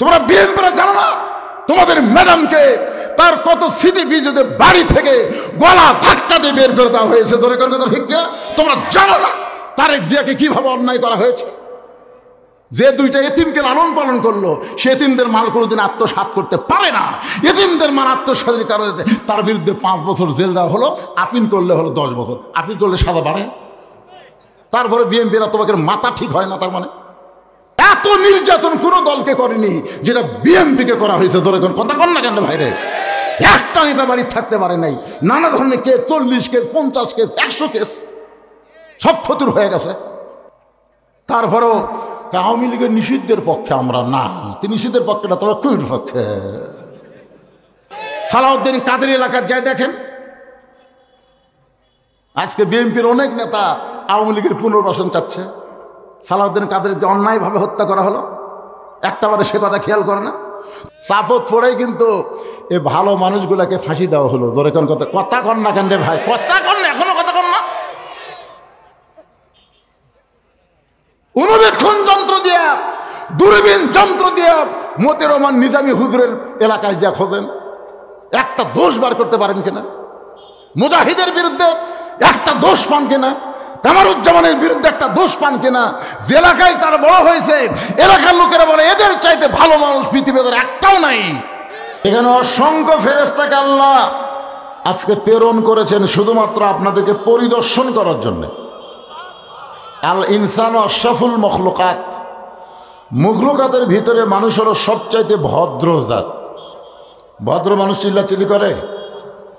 তোমরা বিএনপিরা জানো না তোমাদের ম্যাডামকে তার কত স্মৃতি বিজয়ীদের বাড়ি থেকে গলা ধাক্কা দিয়ে বের করে দেওয়া হয়েছে। ধরে করে কথা ঠিক কিনা? তোমরা জানো না তারেক জিয়াকে কিভাবে অন্যায় করা হয়েছে? যে দুইটা এতিমকে লালন পালন করলো সে এতিমদের মাল কোনোদিন আত্মসাৎ করতে পারে না। এতিমদের মাল আত্মসাতের কারণে তার বিরুদ্ধে 5 বছর জেল দেওয়া হলো, আপিল করলে হলো 10 বছর, আপিল করলে সাজা বাড়ে। তারপরে বিএনপিরা তোমাকে মাথা ঠিক হয় না? তার মানে এত নির্যাতন কোনো দলকে করেনি যেটা বিএনপিকে করা হয়েছে। ধরে কথা কন না কেন ভাইরে? একটা নেতা বাড়ি থাকতে পারে নাই, নানা ধরনের কেস, 40 কেস, 50 কেস, 100 কেস, সব ফতুর হয়ে গেছে। তারপরেও আওয়ামী লীগের নিষিদ্ধের পক্ষে আমরা না, নিষিদ্ধের পক্ষে না, তোমরা কুইর পক্ষে। সালাউদ্দিন কাদের এলাকার যায় দেখেন, আজকে বিএনপির অনেক নেতা আওয়ামী লীগের পুনর্বাসন চাচ্ছে। সালাউদ্দিন কাদেরকে অন্যায়ভাবে হত্যা করা হলো, একটাবারে সে কথা খেয়াল করে না। চাপত পড়েই কিন্তু এ ভালো মানুষগুলাকে ফাঁসি দেওয়া হলো। ধরে কোন কথা কথা কন না কেন রে ভাই? কথা কন না, এখনো কথা কন না। অনুবীক্ষণ যন্ত্র দিয়ে, দূরবীন যন্ত্র দিয়ে মতিউর রহমান নিজামী হুজুরের এলাকায় যা খোঁজেন, একটা দোষ বার করতে পারেন কিনা? মুজাহিদের বিরুদ্ধে একটা দোষ পান কিনা? কামারুজ্জামানের বিরুদ্ধে একটা দোষ পান কিনা? যে এলাকায় তার বড় হয়েছে এলাকার লোকেরা বলে এদের চাইতে ভালো মানুষ পৃথিবীতে একটাও নাই। এখানে অসংখ্য ফেরেশতাকে আল্লাহ আজকে প্রেরণ করেছেন শুধুমাত্র আপনাদেরকে পরিদর্শন করার জন্য। আল ইনসান আশরাফুল মখলুকাত, মখলুকাতের ভিতরে মানুষ হলো সবচাইতে ভদ্র জাত। ভদ্র মানুষ চিল্লাচিল্লি করে?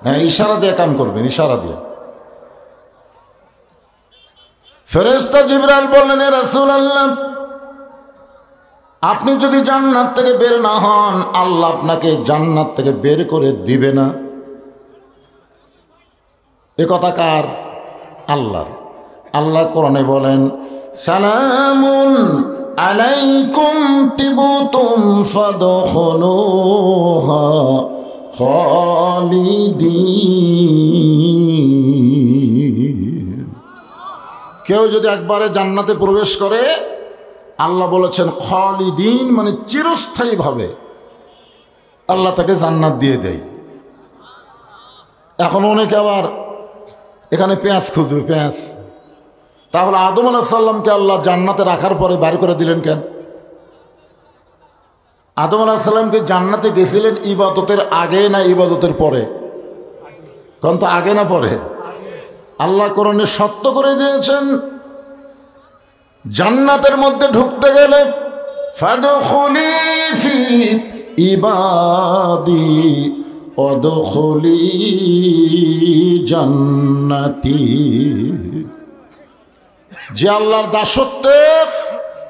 হ্যাঁ, ইশারা দিয়ে কাম করবেন, ইশারা দিয়ে। ফেরেশতা জিবরাইল বললেন, এ রাসূলুল্লাহ, আপনি যদি জান্নাত থেকে বের না হন আল্লাহ আপনাকে জান্নাত থেকে বের করে দিবে না। এ কথা কার? আল্লাহর। আল্লাহ কোরআনে বলেন, সালামুন আলাইকুম তিবতুম ফাদখুলুহা খালিদিন। কেউ যদি একবারে জান্নাতে প্রবেশ করে, আল্লাহ বলেছেন খালিদিন মানে চিরস্থায়ীভাবে আল্লাহ তাকে জান্নাত দিয়ে দেয়। এখন অনেকে আবার এখানে পেঁয়াজ খুঁজবে, পেঁয়াজ। তাহলে আদম আলাইহিস সালামকে আল্লাহ জান্নাতে রাখার পরে বার করে দিলেন কেন? আদম আলাইহিস সালামকে জান্নাতে গেছিলেন ইবাদতের আগে না ইবাদতের পরে? কোন তো আগে না পরে? আল্লাহ কোরআনে সত্য করে দিয়েছেন, জান্নাতের মধ্যে ঢুকতে গেলে ফাদখুলি ফি ইবাদি ওয়াদখুলি জান্নাতি। যে আল্লাহর দাসত্বে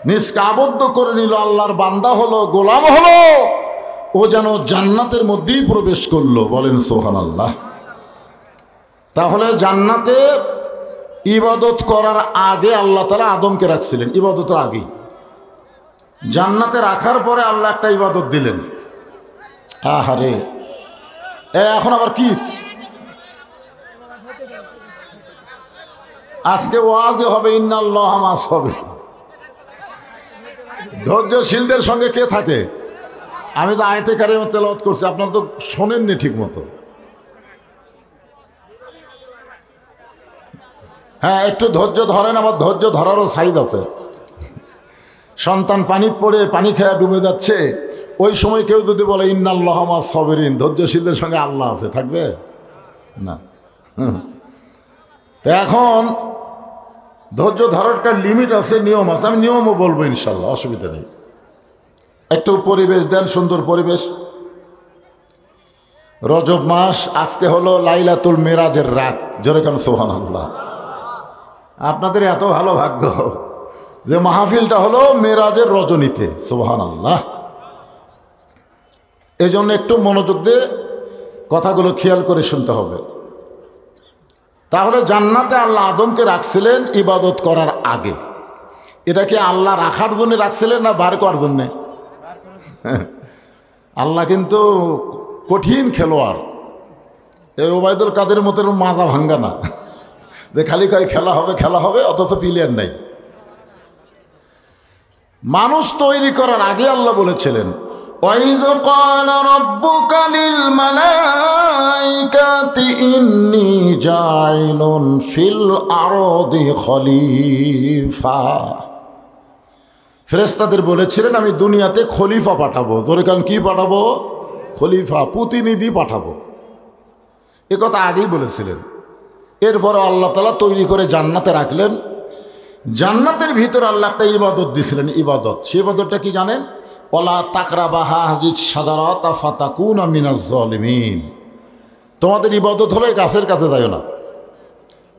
নিজকে আবদ্ধ করে নিল, আল্লাহর বান্দা হলো, গোলাম হলো, ও যেন জান্নাতের মধ্যেই প্রবেশ করলো। বলেন সুবহানাল্লাহ। তাহলে জান্নাতে ইবাদত করার আগে আল্লাহ তাআলা আদমকে রাখছিলেন, ইবাদতের আগে। জান্নাতে রাখার পরে আল্লাহ একটা ইবাদত দিলেন। আহারে, এখন আবার কি? আজকে ওয়াজে হবে ইন্নাল্লাহ মাস হবে। ধৈর্যশীলদের সঙ্গে কে থাকে? আমি তো আয়াতে কারিমা তেলাওয়াত করছি, আপনারা তো শোনেননি ঠিক মতো। হ্যাঁ, একটু ধৈর্য ধরেন, আমার ধৈর্য ধরারও সাইজ আছে। সন্তান পানি পড়ে পানি খেয়ে ডুবে যাচ্ছে, ওই সময় কেউ যদি বলে ইন্নাল্লাহ মাস সাবিরিন, ধৈর্যশীলদের সঙ্গে আল্লাহ আছে, থাকবে না। তো এখন ধৈর্য ধরার একটা লিমিট আছে, নিয়ম আছে। আমি নিয়মও বলবো ইনশাল্লাহ, অসুবিধা নেই। একটু পরিবেশ দেন, সুন্দর পরিবেশ। রজব মাস, আজকে হলো লাইলাতুল মিরাজের রাত। জোরে কেন সুবহানাল্লাহ। আপনাদের এত ভালো ভাগ্য যে মাহফিলটা হলো মিরাজের রজনীতে। সুবহানাল্লাহ। এই জন্য একটু মনোযোগ দিয়ে কথাগুলো খেয়াল করে শুনতে হবে। তাহলে জান্নাতে আল্লাহ আদমকে রাখছিলেন ইবাদত করার আগে। এটা কি আল্লাহ রাখার জন্য রাখছিলেন না বার করার জন্যে? আল্লাহ কিন্তু কঠিন খেলোয়াড়। এই ওবায়দুল কাদের মতো মাজা ভাঙ্গা না যে খালি কয় খেলা হবে খেলা হবে, অথচ প্লেয়ার নাই। মানুষ তৈরি করার আগে আল্লাহ বলেছিলেন وَإِذْ قَالَ رَبُّكَ لِلْمَلَائِكَةِ إِنِّي جَاعِلٌ فِي الْأَرْضِ خَلِيفَةً ফেরেশতাদের বলেছিলেন আমি দুনিয়াতে খলিফা পাঠাবো। জোরে কান, কি পাঠাবো? খলিফা, প্রতিনিধি পাঠাবো। এ কথা আগেই বলেছিলেন। এরপরে আল্লাহ তাআলা তৈরি করে জান্নাতে রাখলেন। জান্নাতের ভিতর আল্লাহ একটা ইবাদত দিয়েছিলেন। ইবাদত, সেই ইবাদতটা কি জানেন? ওয়ালা তাকরাবা হাযিহিশ শাজারাতা ফাতাকুনা মিনাজ জালিমিন। তোমাদের ইবাদত হলো এই গাছের কাছে যাও না।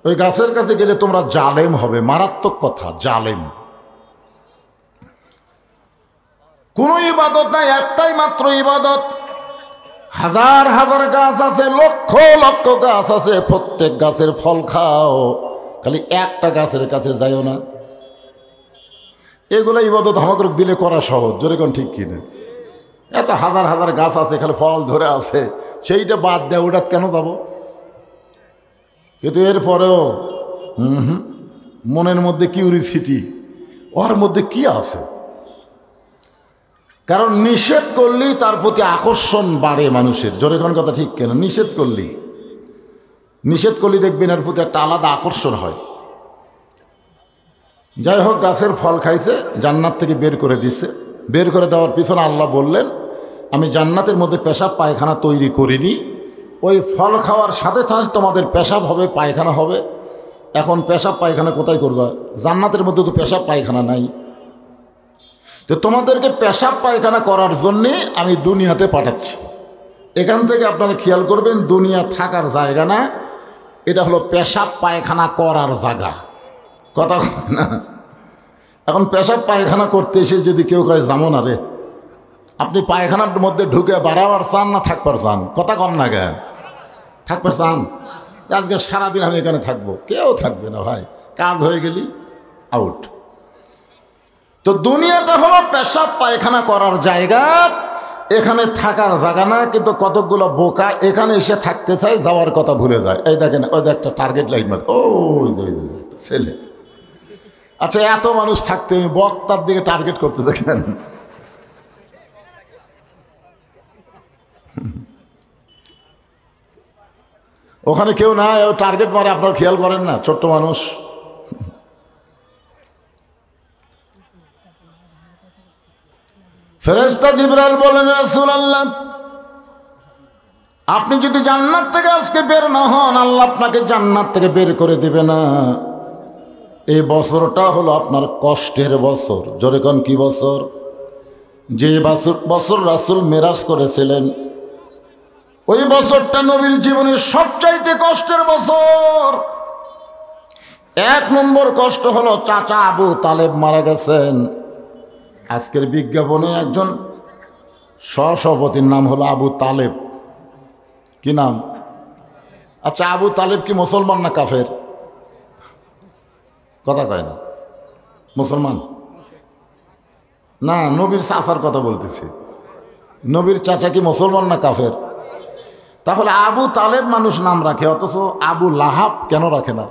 ওই গাছের কাছে গেলে তোমরা জালেম হবে। মারাত্মক কথা, জালেম। কোন ইবাদত নাই, একটাই মাত্র ইবাদত। হাজার হাজার গাছ আছে, লক্ষ লক্ষ গাছ আছে, প্রত্যেক গাছের ফল খাও, খালি একটা গাছের কাছে যাইও না। এগুলো ইবাদত আমাকে দিলে করা সহজ। জোরে কোন ঠিক কিনে? এত হাজার হাজার গাছ আছে, খালি ফল ধরে আছে, সেইটা বাদ দেয়, ওটা কেন যাব? কিন্তু এরপরেও মনের মধ্যে কিউরিসিটি, ওর মধ্যে কি আছে? কারণ নিষেধ করলেই তার প্রতি আকর্ষণ বাড়ে মানুষের। জোরে কোন কথা ঠিক কেন? নিষেধ করলেই দেখবেন এর প্রতি একটা আলাদা আকর্ষণ হয়। যাই হোক, গাছের ফল খাইছে, জান্নাত থেকে বের করে দিচ্ছে। বের করে দেওয়ার পিছনে আল্লাহ বললেন আমি জান্নাতের মধ্যে পেশাব পায়খানা তৈরি করিনি, ওই ফল খাওয়ার সাথে সাথে তোমাদের পেশাব হবে, পায়খানা হবে। এখন পেশাব পায়খানা কোথায় করবা? জান্নাতের মধ্যে তো পেশাব পায়খানা নাই। তো তোমাদেরকে পেশাব পায়খানা করার জন্যে আমি দুনিয়াতে পাঠাচ্ছি। এখান থেকে আপনারা খেয়াল করবেন, দুনিয়া থাকার জায়গা না, এটা হলো পেশাব পায়খানা করার জায়গা। কথা না? এখন পেশাব পায়খানা করতে এসে যদি কেউ কয় যাবো না রে, আপনি পায়খানার মধ্যে ঢুকে বাড়াবার চান না থাকবার চান? কথা কন না কেন? থাকবার চান? আজকে সারাদিন আমি এখানে থাকবো? কেউ থাকবে না ভাই, কাজ হয়ে গেলি আউট। তো দুনিয়াটা হলো পেশাব পায়খানা করার জায়গা, এখানে থাকার জায়গা না। কিন্তু কতকগুলো বোকা এখানে এসে থাকতে চায়, যাওয়ার কথা ভুলে যায়। এই দেখেন, ওই যে একটা টার্গেট লাইট মার, ও ছেলে। আচ্ছা, এত মানুষ থাকতে বক্তার দিকে টার্গেট করতে দেখেন। ওখানে কেউ না, ও টার্গেট মারে, আপনারা খেয়াল করেন না? ছোট্ট মানুষ। ফেরেশতা জিবরাইল বলেন রাসূলুল্লাহ, আপনি যদি জান্নাত থেকে আজকে বের না হন, আল্লাহ আপনাকে জান্নাত থেকে বের করে দেবে না। এই বছরটা হলো আপনার কষ্টের বছর। জোরে কোন, কি বছর? যে বছর রাসূল মেরাজ করেছিলেন, ওই বছরটা নবীর জীবনের সবচাইতে কষ্টের বছর। 1 নম্বর কষ্ট হলো চাচা আবু তালেব মারা গেছেন। আজকের বিজ্ঞাপনে একজন সহসভাপতির নাম হলো আবু তালেব। কি নাম? আচ্ছা, আবু তালেব কি মুসলমান না কাফের? কথা কয় না। মুসলমান না, নবীর চাচার কথা বলতেছি। নবীর চাচা কি মুসলমান না কাফের? তাহলে আবু তালেব মানুষ নাম রাখে, অথচ আবু লাহাব কেন রাখে না?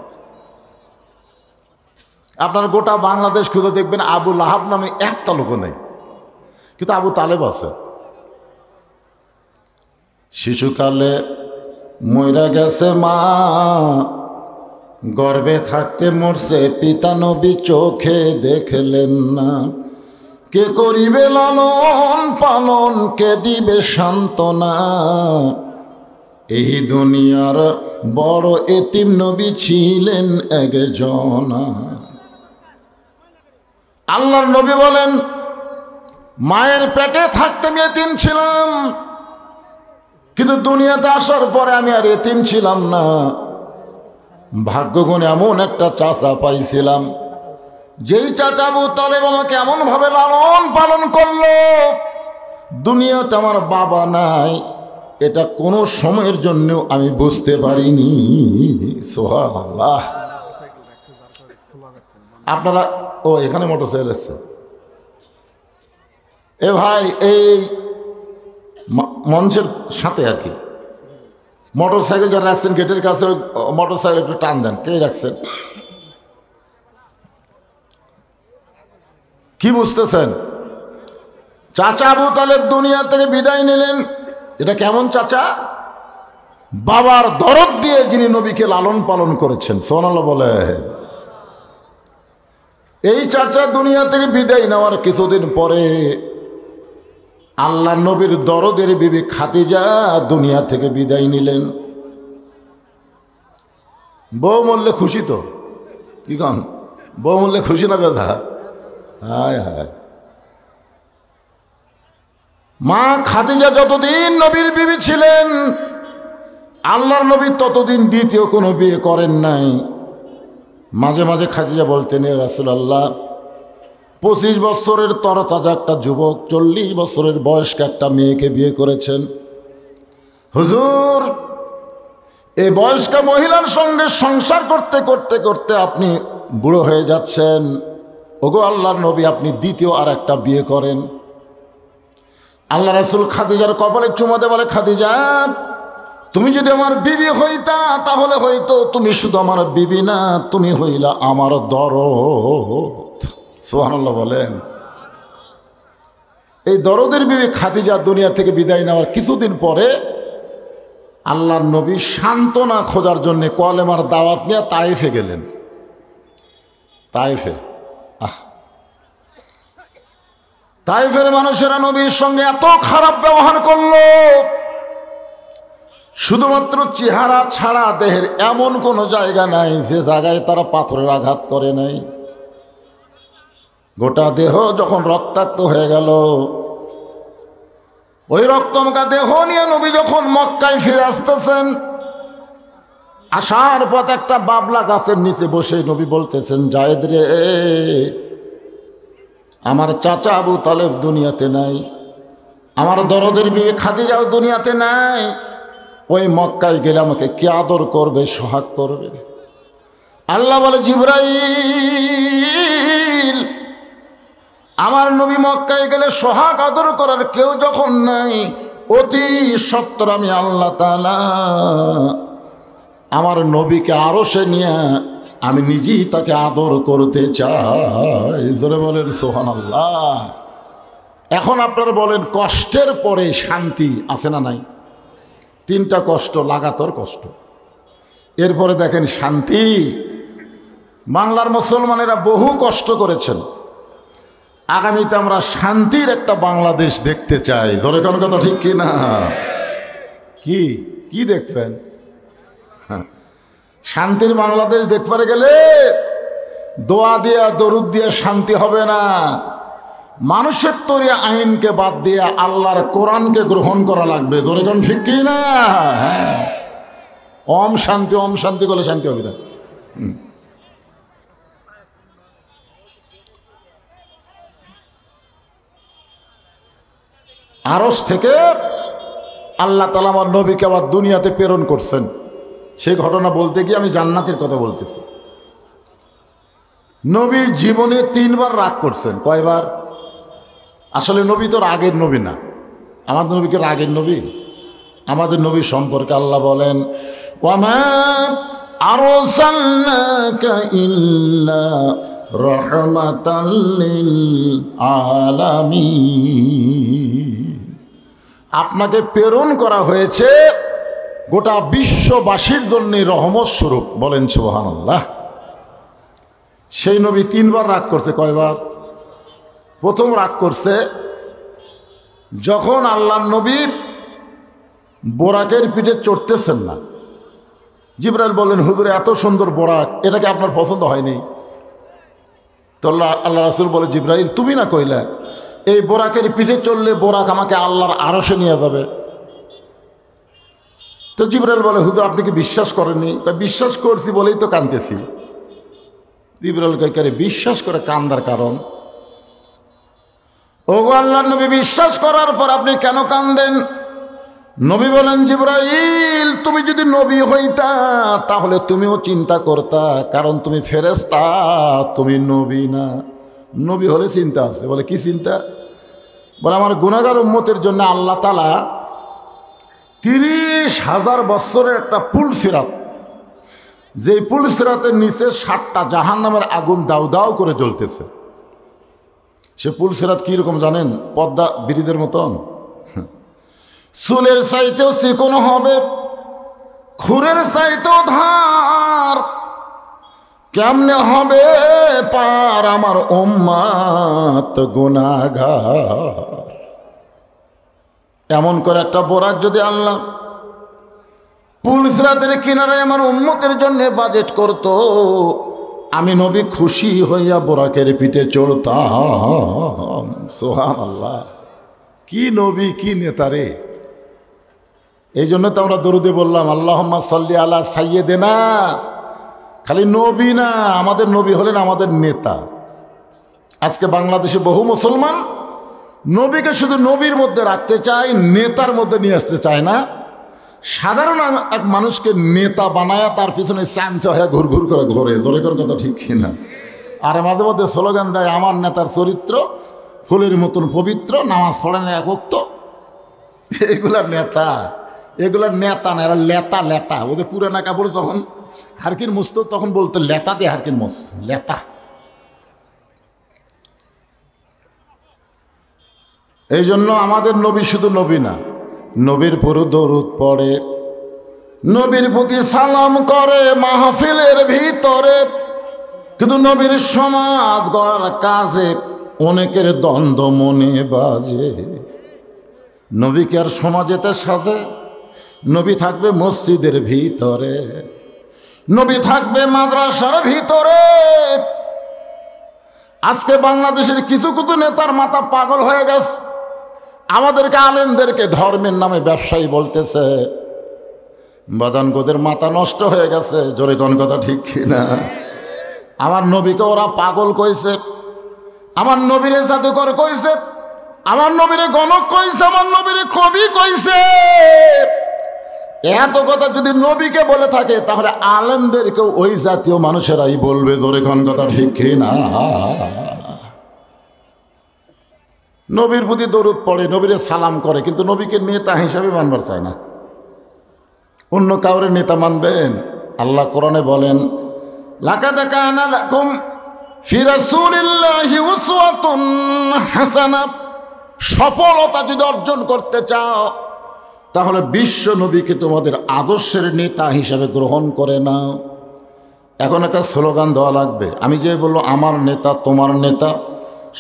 আপনার গোটা বাংলাদেশ খুঁজে দেখবেন আবু লাহাব নামে একটা লোক নেই, কিন্তু আবু তালেব আছে। শিশুকালে মইরা গেছে মা, গর্ভে থাকতে মরছে পিতা, নবী চোখে দেখলেন না। কে করিবে লালন পালন, কে দিবে সান্ত্বনা? এই দুনিয়ার বড় এতিম নবী ছিলেন একজনা। আল্লাহর নবী বলেন, মায়ের পেটে থাকতে আমি এতিম ছিলাম, কিন্তু দুনিয়াতে আসার পরে আমি আর এতিম ছিলাম না। ভাগ্যগুণে এমন একটা চাচা পাইছিলাম, যেই চাচা আবু তালেব আমাকে এমনভাবে লালন পালন করলো, দুনিয়াতে আমার বাবা নাই, এটা কোনো সময়ের জন্যও আমি বুঝতে পারিনি। সুবহানাল্লাহ। আপনারা ও এখানে মোটরসাইকেল এসছে। এ ভাই, এই মঞ্চের সাথে আর কি মোটরসাইকেল যারা রাখছেন গেটের কাছে, ওই মোটরসাইকেল একটু টান দেন। কে রাখছেন? কি বুঝতেছেন? চাচা আবু তালেব দুনিয়া থেকে বিদায় নিলেন। এটা কেমন চাচা? বাবার দরদ দিয়ে যিনি নবীকে লালন পালন করেছেন, সুবহানাল্লাহ বলে। এই চাচা দুনিয়া থেকে বিদায় নেওয়ার কিছুদিন পরে আল্লাহ নবীর দরদের বিবি খাদিজা দুনিয়া থেকে বিদায় নিলেন। বউ মরলে খুশি তো? কি কন? বউ মরলে খুশি না বেদা? হায় হায়। মা খাদিজা যতদিন নবীর বিবি ছিলেন, আল্লাহর নবী ততদিন দ্বিতীয় কোনো বিয়ে করেন নাই। মাঝে মাঝে খাদিজা বলতেন, এ রাসূলুল্লাহ, 25 বছরের তরতাজা একটা যুবক 40 বছরের বয়স্ক একটা মেয়েকে বিয়ে করেছেন। হুজুর, এই বয়স্ক মহিলার সঙ্গে সংসার করতে করতে করতে আপনি বুড়ো হয়ে যাচ্ছেন। ওগো আল্লাহর নবী, আপনি দ্বিতীয় আর একটা বিয়ে করেন। আল্লাহ রাসূল খাদিজার কপালে চুমা দিয়ে বলে, খাদিজা, তুমি যদি আমার বিবি হইতা তাহলে হয়তো তুমি শুধু আমার বিবি না, তুমি হইলা আমার দরদ। সুবহানাল্লাহ বলেন। এই দরদের বিবি খাদিজা দুনিয়া থেকে বিদায় নেওয়ার কিছুদিন পরে আল্লাহর নবী সান্ত্বনা খোঁজার জন্য কলেমার দাওয়াত নিয়ে তায়েফে গেলেন। তায়েফে, তায়েফের মানুষেরা নবীর সঙ্গে এত খারাপ ব্যবহার করলো, শুধুমাত্র চেহারা ছাড়া দেহের এমন কোনো জায়গা নাই যে জায়গায় তারা পাথরের আঘাত করে নাই। গোটা দেহ যখন রক্তাক্ত হয়ে গেল, ওই রক্তমাখা দেহ নিয়ে নবী যখন মক্কায় ফিরে আসতেছেন, আসার পথ একটা বাবলা গাছের নিচে বসে নবী বলতেছেন, জায়েদ রে, আমার চাচা আবু তালেব দুনিয়াতে নাই, আমার দরদের বিবি খাদিজাও দুনিয়াতে নাই। ওই মক্কায় গেলে আমাকে কে আদর করবে, সোহাগ করবে? আল্লাহ বলে, জিবরাইল, আমার নবী মক্কায় গেলে সোহাগ আদর করার কেউ যখন নাই, অতি সত্বর আমি আল্লাহ তাআলা আমার নবীকে আরশে নিয়ে আমি নিজেই তাকে আদর করতে চাই। জোরে বলেন সুবহানাল্লাহ। এখন আপনারা বলেন, কষ্টের পরে শান্তি আছে না নাই? 3টা কষ্ট, লাগাতার কষ্ট, এরপরে দেখেন শান্তি। বাংলার মুসলমানেরা বহু কষ্ট করেছেন, আগামীতে আমরা শান্তির একটা বাংলাদেশ দেখতে চাই। জোরে কোন কথা ঠিক কি না? কি কি দেখবেন? শান্তির বাংলাদেশ দেখতে গেলে দোয়া দিয়া দরুদ দিয়া শান্তি হবে না। মানুষের তৈরি আইনকে বাদ দিয়ে আল্লাহর কোরআনকে গ্রহণ করা লাগবে। জোরে কোন ঠিক কি না? হ্যাঁ, ওম শান্তি করলে শান্তি হবে না। আরশ থেকে আল্লাহ তাআলা আমার নবীকে আবার দুনিয়াতে প্রেরণ করছেন। সেই ঘটনা বলতে গিয়ে আমি জান্নাতের কথা বলতেছি। নবী জীবনে 3বার রাগ করছেন। কয়বার? আসলে নবী তো রাগের নবী না। আমাদের নবীকে রাগের নবী? আমাদের নবী সম্পর্কে আল্লাহ বলেন, ওয়ামা আরসালনাকা ইল্লা রাহমাতাল লিল আলামিন। আপনাকে প্রেরণ করা হয়েছে গোটা বিশ্ববাসীর জন্য রহমত স্বরূপ। বলেন সুবহানাল্লাহ। সেই নবী 3বার রাগ করছে। কয়বার? প্রথম রাগ করছে যখন আল্লাহর নবী বোরাকের পিঠে চড়তেছেন না। জিবরাইল বললেন, হুজুর এত সুন্দর বোরাক, এটাকে আপনার পছন্দ হয়নি? তো আল্লাহ রাসূল বলে, জিবরাইল তুমি না কইলা এই বোরাকের পিঠে চললে বোরাক আমাকে আল্লাহর আরশে নিয়ে যাবে? তো জিবরাইল বলে, হুজুর আপনি কি বিশ্বাস করেননি? বিশ্বাস করছি বলেই তো কাঁদতেছি। জিবরাইল কয়, বিশ্বাস করে কান্দার কারণ? ওগো আল্লাহর নবী, বিশ্বাস করার পর আপনি কেন কান্দেন? নবী বলেন, জিবরাইল তুমি যদি নবী হইতা তাহলে তুমিও চিন্তা করতা, কারণ তুমি ফেরেশতা, তুমি নবী না। নবী হলে চিন্তা আছে। বলে কি চিন্তা? বলে আমার গুনাহগার উম্মতের জন্য আল্লাহ তাআলা 30,000 বছরের একটা পুল সিরাত, যে পুল সিরাতের নিচে 7টা জাহান্নামের আগুন দাউ দাউ করে জ্বলতেছে। সে পুলসিরাত কীরকম জানেন? পদ্মা ব্রিজের মতন, চুলের চাইতেও চিকন হবে, খুরের চাইতেও ধার। কেমনে হবে পার আমার উম্মত গুনাহগার। এমন করে একটা বোরাক যদি আল্লাহ পুলসিরাতের কিনারায় আমার উম্মতের জন্য বাজেট করত, আমি নবী খুশি হইয়া বোরাকের পিঠে চড়তাম। সুবহানাল্লাহ, কি নবী, কি নেতারে। এই জন্য তো আমরা দরুদে বললাম আল্লাহুম্মা সাল্লি আলা সাইয়্যিদিনা। খালি নবী না, আমাদের নবী হলেন আমাদের নেতা। আজকে বাংলাদেশে বহু মুসলমান নবীকে শুধু নবীর মধ্যে রাখতে চায়, নেতার মধ্যে নিয়ে আসতে চায় না। সাধারণ এক মানুষকে নেতা বানায়া তার পিছনে চ্যামচা হয়ে ঘুর ঘুর করে ঘোরে। জোরে করে কথা ঠিক কিনা? আর মাঝে মধ্যে স্লোগান দেয় আমার নেতার চরিত্র ফুলের মতন পবিত্র, নামাজ পড়ে না এক ওয়াক্ত। এগুলার নেতা, এগুলার নেতা না, এরা লেতা লেতা। ওদের পুরানা কাপড় তখন হারকিন মুস্ত, তখন বলতো লেতা দিয়ে হারকিন মুস, লেতা। এই জন্য আমাদের নবী শুধু নবী না, নবীর পুরো দরুদ পড়ে, নবীর প্রতি সালাম করে মাহফিলের ভিতরে। কিন্তু নবীর সমাজ গড়ার কাজে অনেকের দ্বন্দ্ব মনে বাজে। নবীকে আর সমাজেতে সাজে? নবী থাকবে মসজিদের ভিতরে, নবী থাকবে মাদ্রাসার ভিতরে। আজকে বাংলাদেশের কিছু কিছু নেতার মাথা পাগল হয়ে গেছে, আমাদেরকে আলেমদেরকে ধর্মের নামে ব্যবসায়ী বলতেছে। বাজানগোদের মাথা নষ্ট হয়ে গেছে। জোরে কোন কথা ঠিক কিনা? আমার নবীকে ওরা পাগল কইছে, আমার নবীরে জাদুকর কইছে, আমার নবীরে গণক কইছে, আমার নবীরে কবি কইছে। এত কথা যদি নবীকে বলে থাকে তাহলে আলেমদেরকেও ওই জাতীয় মানুষেরাই বলবে। জোরে কোন কথা ঠিক কিনা? নবীর প্রতি দরুদ পড়ে, নবীরে সালাম করে, কিন্তু নবীকে নেতা হিসাবে মানবার চায় না। অন্য কাউরে নেতা মানবেন? আল্লাহ কোরআনে বলেন লাকাদ কানা লাকুম ফি রাসূলিল্লাহি উসওয়াতুন হাসানাহ। সফলতা যদি অর্জন করতে চাও তাহলে বিশ্ব নবীকে তোমাদের আদর্শের নেতা হিসাবে গ্রহণ করে নাও। এখন একটা স্লোগান দেওয়া লাগবে। আমি যে বলবো আমার নেতা তোমার নেতা,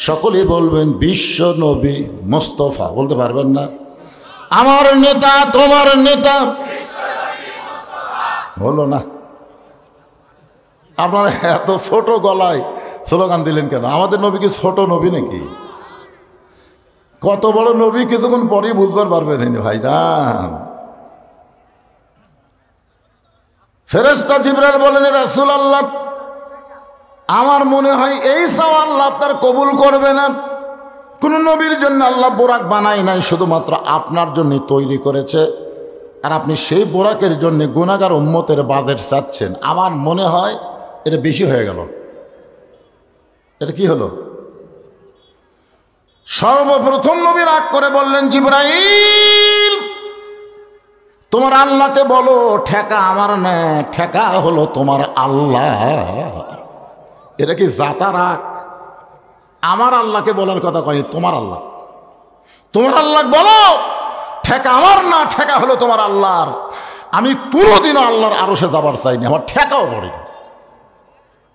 সকলেই বলবেন বিশ্ব নবী মোস্তফা। বলতে পারবেন না? আমার নেতা তোমার নেতা হলো না। আপনারা এত ছোট গলায় স্লোগান দিলেন কেন? আমাদের নবী কি ছোট নবী নাকি? কত বড় নবী কিছুক্ষণ পরেই বুঝবার পারবেন ভাইরা। ফেরেশতা জিবরাইল বলেন রাসূলুল্লাহ, আমার মনে হয় এই চাওয়া আল্লাহ তার কবুল করবে না। কোন নবীর জন্য আল্লাহ বোরাক বানায় নাই, শুধুমাত্র আপনার জন্য তৈরি করেছে। আর আপনি সেই বোরাকের জন্য গুনাহগার উম্মতের বাজেট চাচ্ছেন। আমার মনে হয় এটা বেশি হয়ে গেল। এটা কি হলো? সর্বপ্রথম নবী রাগ করে বললেন জিবরাইল, তোমার আল্লাহকে বলো ঠেকা আমার না, ঠেকা হলো তোমার আল্লাহ। এটা কি জাতা রাগ? আমার আল্লাহকে বলার কথা কয়নি, তোমার আল্লাহ। তোমার আল্লাহ বলো ঠেকা আমার না, ঠেকা হলো তোমার আল্লাহর। আমি কোনোদিনও আল্লাহর আরশে যাবার চাইনি, আমার ঠেকাও পড়েনি।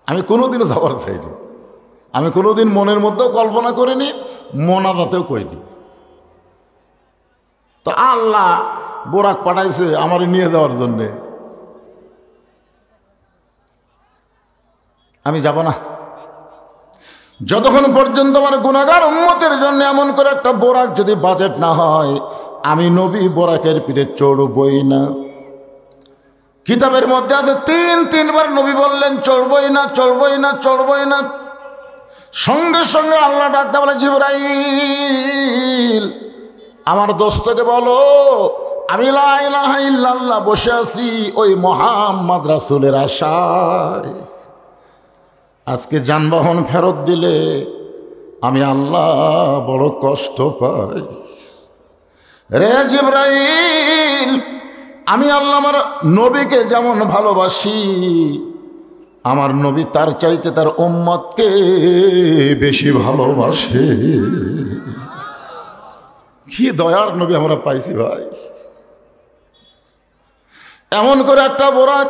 আমি কোনোদিনও যাবার চাইনি, আমি কোনোদিন মনের মধ্যেও কল্পনা করিনি, মোনাজাতেও করিনি। তো আল্লাহ বোরাক পাঠাইছে আমার নিয়ে যাওয়ার জন্যে, আমি যাব না। যতক্ষণ পর্যন্ত আমার গুনাহগার উম্মতের জন্য এমন করে একটা বোরাক যদি বাজেট না হয়, আমি নবী বোরাকের পিঠে চড়বই না। কিতাবের মধ্যে আছে তিনবার নবী বললেন চড়বই না, চড়বই না, চড়বই না। সঙ্গে সঙ্গে আল্লাহ ডাকতে বলে জিবরাইল, আমার দোস্তকে বলো আমি লা ইলাহা ইল্লাল্লাহ বসে আছি ওই মুহাম্মদ রাসূলের আশায়। আজকে যানবাহন ফেরত দিলে আমি আল্লাহ বড় কষ্ট পাই। রে জিবরাইল, আমি আল্লাহ আমার নবীকে যেমন ভালোবাসি আমার নবী তার চাইতে তার উম্মতকে বেশি ভালোবাসে। কি দয়ার নবী আমরা পাইছি ভাই। এমন করে একটা বোরাক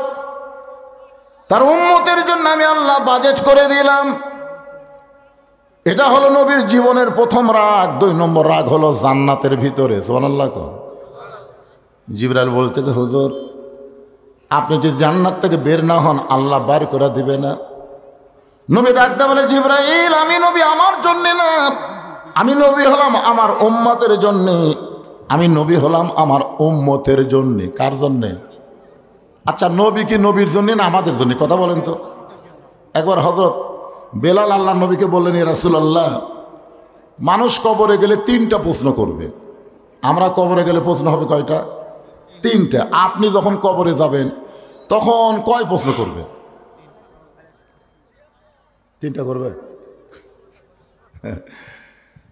তার উম্মতের জন্য আমি আল্লাহ বাজেট করে দিলাম। এটা হলো নবীর জীবনের প্রথম রাগ। 2 নম্বর রাগ হলো জান্নাতের ভিতরে। সুবহানাল্লাহ। জিবরাইল বলতেছে, হুজুর আপনি যদি জান্নাত থেকে বের না হন আল্লাহ বার করে দিবে না। নবী ডাকতে বলে, জিবরাইল আমি নবী আমার জন্য না, আমি নবী হলাম আমার উম্মতের জন্যে। আমি নবী হলাম আমার উম্মতের জন্যে। কার জন্যে? আচ্ছা নবী কি নবীর জন্য না আমাদের জন্য? কথা বলেন তো। একবার হযরত বেলাল আল্লাহ নবীকে বললেন, ইয়া রাসূলুল্লাহ মানুষ কবরে গেলে 3টা প্রশ্ন করবে। আমরা কবরে গেলে প্রশ্ন হবে কয়টা? 3টা। আপনি যখন কবরে যাবেন তখন কয় প্রশ্ন করবে? 3টা করবে।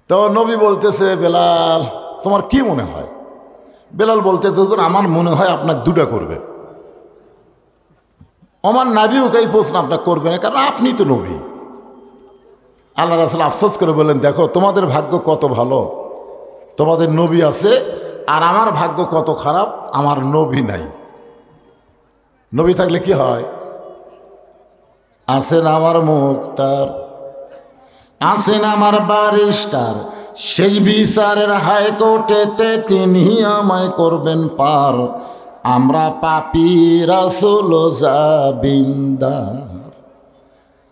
তো নবী বলতেছে, বেলাল তোমার কি মনে হয়? বেলাল বলতেছে, হুজুর আমার মনে হয় আপনার 2টা করবে। আমার নবীও এই প্রশ্ন আপনার করবে না, কারণ আপনি তো নবী। আল্লাহ রাসূল আফসোস করে বললেন, দেখো তোমাদের ভাগ্য কত ভালো, তোমাদের নবী আছে, আর আমার ভাগ্য কত খারাপ, আমার নবী নাই। নবী থাকলে কি হয়? আছেন আমার মুক্তার, আছেন আমার ব্যারিস্টার, শেষ বিচারের হাইকোর্টেতে তিনি আমায় করবেন পার। আমরা পাপী রাসূল জাবিন্দার।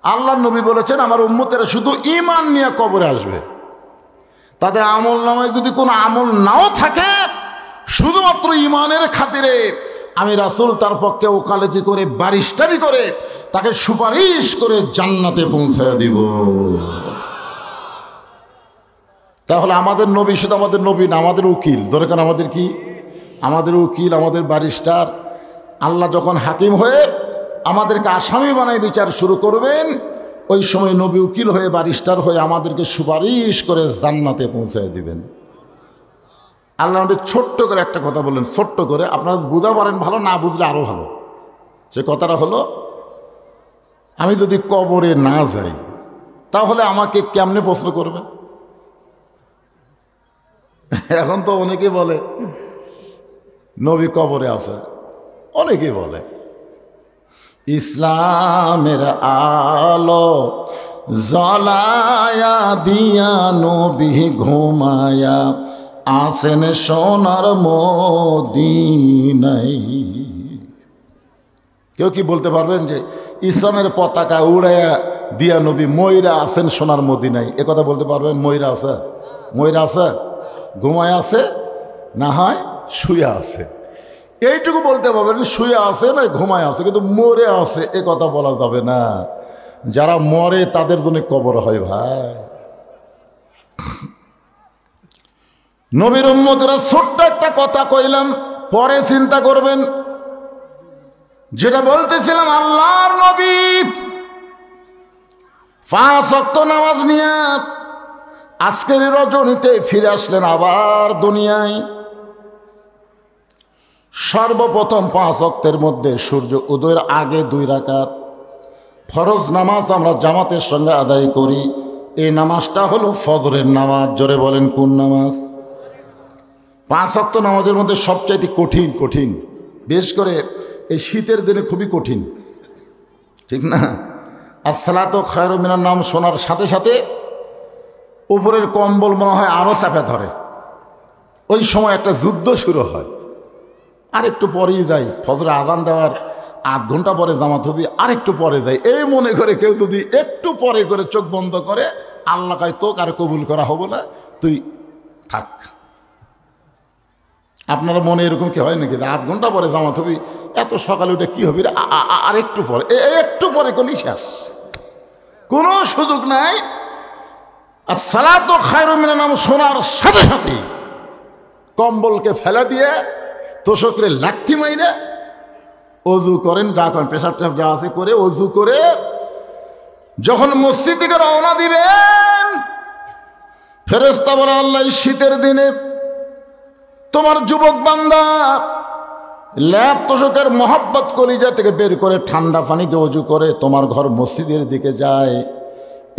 আল্লাহ নবী বলেছেন আমার উম্মতেরা শুধু ঈমান নিয়ে কবরে আসবে। তাদের আমল নামায় যদি কোনো আমল নাও থাকে, শুধুমাত্র ঈমানের খাতিরে আমি রাসূল তার পক্ষে ওকালতি করে ব্যারিস্টারি করে তাকে সুপারিশ করে জান্নাতে পৌঁছায় দিব। তাহলে আমাদের নবী শুধু আমাদের নবী না, আমাদের উকিল। দরকার আমাদের কি? আমাদের উকিল, আমাদের ব্যারিস্টার। আল্লাহ যখন হাকিম হয়ে আমাদেরকে আসামি বানায় বিচার শুরু করবেন, ওই সময় নবী উকিল হয়ে ব্যারিস্টার হয়ে আমাদেরকে সুপারিশ করে জান্নাতে পৌঁছায় দিবেন। আল্লাহ নবী ছোট্ট করে একটা কথা বললেন, ছোট্ট করে, আপনারা বুঝা পারেন ভালো, না বুঝলে আরো ভালো। সে কথাটা হলো, আমি যদি কবরে না যাই তাহলে আমাকে কেমনে প্রশ্ন করবে? এখন তো অনেকে বলে নবী কবরে আছে, অনেকেই বলে ইসলামের আলো জ্বলায়া দিয়া নবী ঘুমায়া আসেন সোনার মদিনায়। কেউ কি বলতে পারবেন যে ইসলামের পতাকা উড়াইয়া দিয়া নবী ময়রা আসেন সোনার মদিনায়? এ কথা বলতে পারবেন? ময়রা আছে? ময়রা আছে? ঘুমায় আছে, না হয় শুয়ে আছে। এইটুকু বলতে পারবেন শুয়ে আছে না ঘুমায় আছে, কিন্তু মরে আছে এ কথা বলা যাবে না। যারা মরে তাদের জন্য কবর হয় ভাই। নবীর উম্মতেরা ছোট্ট একটা কথা কইলাম, পরে চিন্তা করবেন। যেটা বলতেছিলাম, আল্লাহর নবী 5 ওয়াক্ত নামাজ নিয়ে আজকের রজনীতে ফিরে আসলেন আবার দুনিয়ায়। সর্বপ্রথম 5 ওয়াক্তের মধ্যে সূর্য উদয়ের আগে 2 রাকাত ফরজ নামাজ আমরা জামাতের সঙ্গে আদায় করি। এই নামাজটা হলো ফজরের নামাজ। জোরে বলেন কোন নামাজ? 5 ওয়াক্ত নামাজের মধ্যে সবচাইতে কঠিন, বিশেষ করে এই শীতের দিনে খুবই কঠিন, ঠিক না? আসসালাতু খায়রুম মিনান নাওম শোনার সাথে সাথে উপরের কম্বল মনে হয় আরও চাপে ধরে। ওই সময় একটা যুদ্ধ শুরু হয়। আর একটু পরেই যাই, ফজরে আজান দেওয়ার 8 ঘন্টা পরে জামাত হবে, আর একটু পরে যাই, এই মনে করে কেউ যদি একটু পরে করে চোখ বন্ধ করে, আল্লাহ কয় তোকে আর কবুল করা হবে না, তুই থাক। আপনারা মনে এরকম কি হয় নাকি যে 8 ঘন্টা পরে জামাত হবে, এত সকালে উঠে কি হবে, আর একটু পরে, একটু পরে করলেই শেষ, কোনো সুযোগ নাই। আর সালাতু খায়রুম মিনান নাওম শোনার সাথে সাথে কম্বলকে ফেলে দিয়ে তোষকরে লাঠি মাইরে অজু করেন, যা করেন, পেশাব টেশাব যা আছে করে অজু করে যখন মসজিদ থেকে রওনা দিবেন, ফেরেশতা বলে আল্লাহ শীতের দিনে তোমার যুবক বান্দা ল্যাপ তোষকের মহব্বত কলিজা থেকে বের করে ঠান্ডা পানিতে ওযু করে তোমার ঘর মসজিদের দিকে যায়,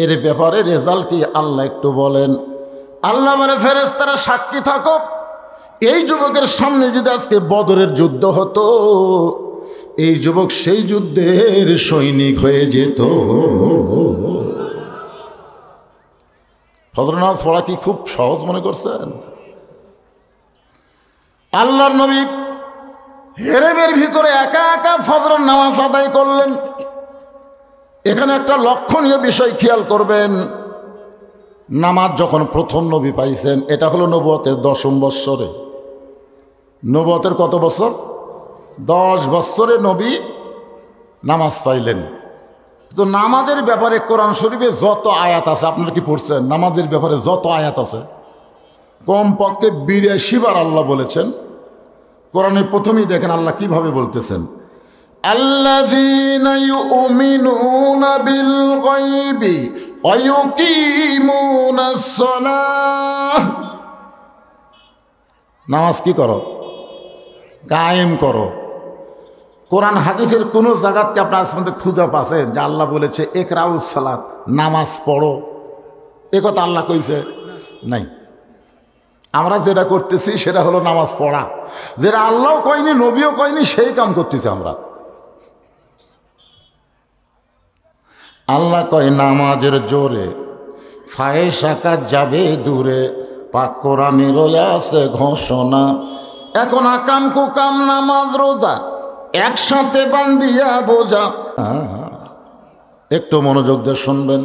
এর ব্যাপারে রেজাল্ট কি আল্লাহ একটু বলেন। আল্লাহ বলে ফেরেশতারা সাক্ষী থাকো, এই যুবকের সামনে যদি আজকে বদরের যুদ্ধ হতো, এই যুবক সেই যুদ্ধের সৈনিক হয়ে যেত। ফজর নামাজ পড়া কি খুব সহজ মনে করছেন? আল্লাহর নবী হেরেমের ভিতরে একা একা ফজরের নামাজ আদায় করলেন। এখানে একটা লক্ষণীয় বিষয় খেয়াল করবেন, নামাজ যখন প্রথম নবী পাইছেন, এটা হলো নবুয়তের 10ম বৎসরে। নবুয়তের কত বছর? 10 বৎসরে নবী নামাজ পাইলেন। তো নামাজের ব্যাপারে কোরআন শরীফে যত আয়াত আছে, আপনারা কি পড়ছেন? নামাজের ব্যাপারে যত আয়াত আছে কমপক্ষে 82 বার আল্লাহ বলেছেন। কোরআনের প্রথমেই দেখেন আল্লাহ কিভাবে বলতেছেন, আল্লাযীনা ইউমিনুনা বিল গায়বি ওয়া ইউকিমুনাস সালাহ। নামাজ কি করো? কায়েম করো। কোরআন হাদিসের কোনো জায়গাতে আপনার মধ্যে খুঁজে পাচ্ছেন যে আল্লাহ বলেছে ইকরাউস সালাত, নামাজ পড়ো? এ কথা আল্লাহ কইছে? নাই। আমরা যেটা করতেছি সেটা হলো নামাজ পড়া, যেটা আল্লাহও কয়নি নবীও কয়নি, সেই কাম করতেছি আমরা। আল্লাহ কয় নামাজের জোরে ফায়েশা কাজ যাবে দূরে, পাক কোরআনে রয়েছে ঘোষণা। এখন আকাম কুকাম নামাজ রোজা একসাথে বান্ধিয়া বোঝা। একটু মনোযোগ দিয়ে শুনবেন।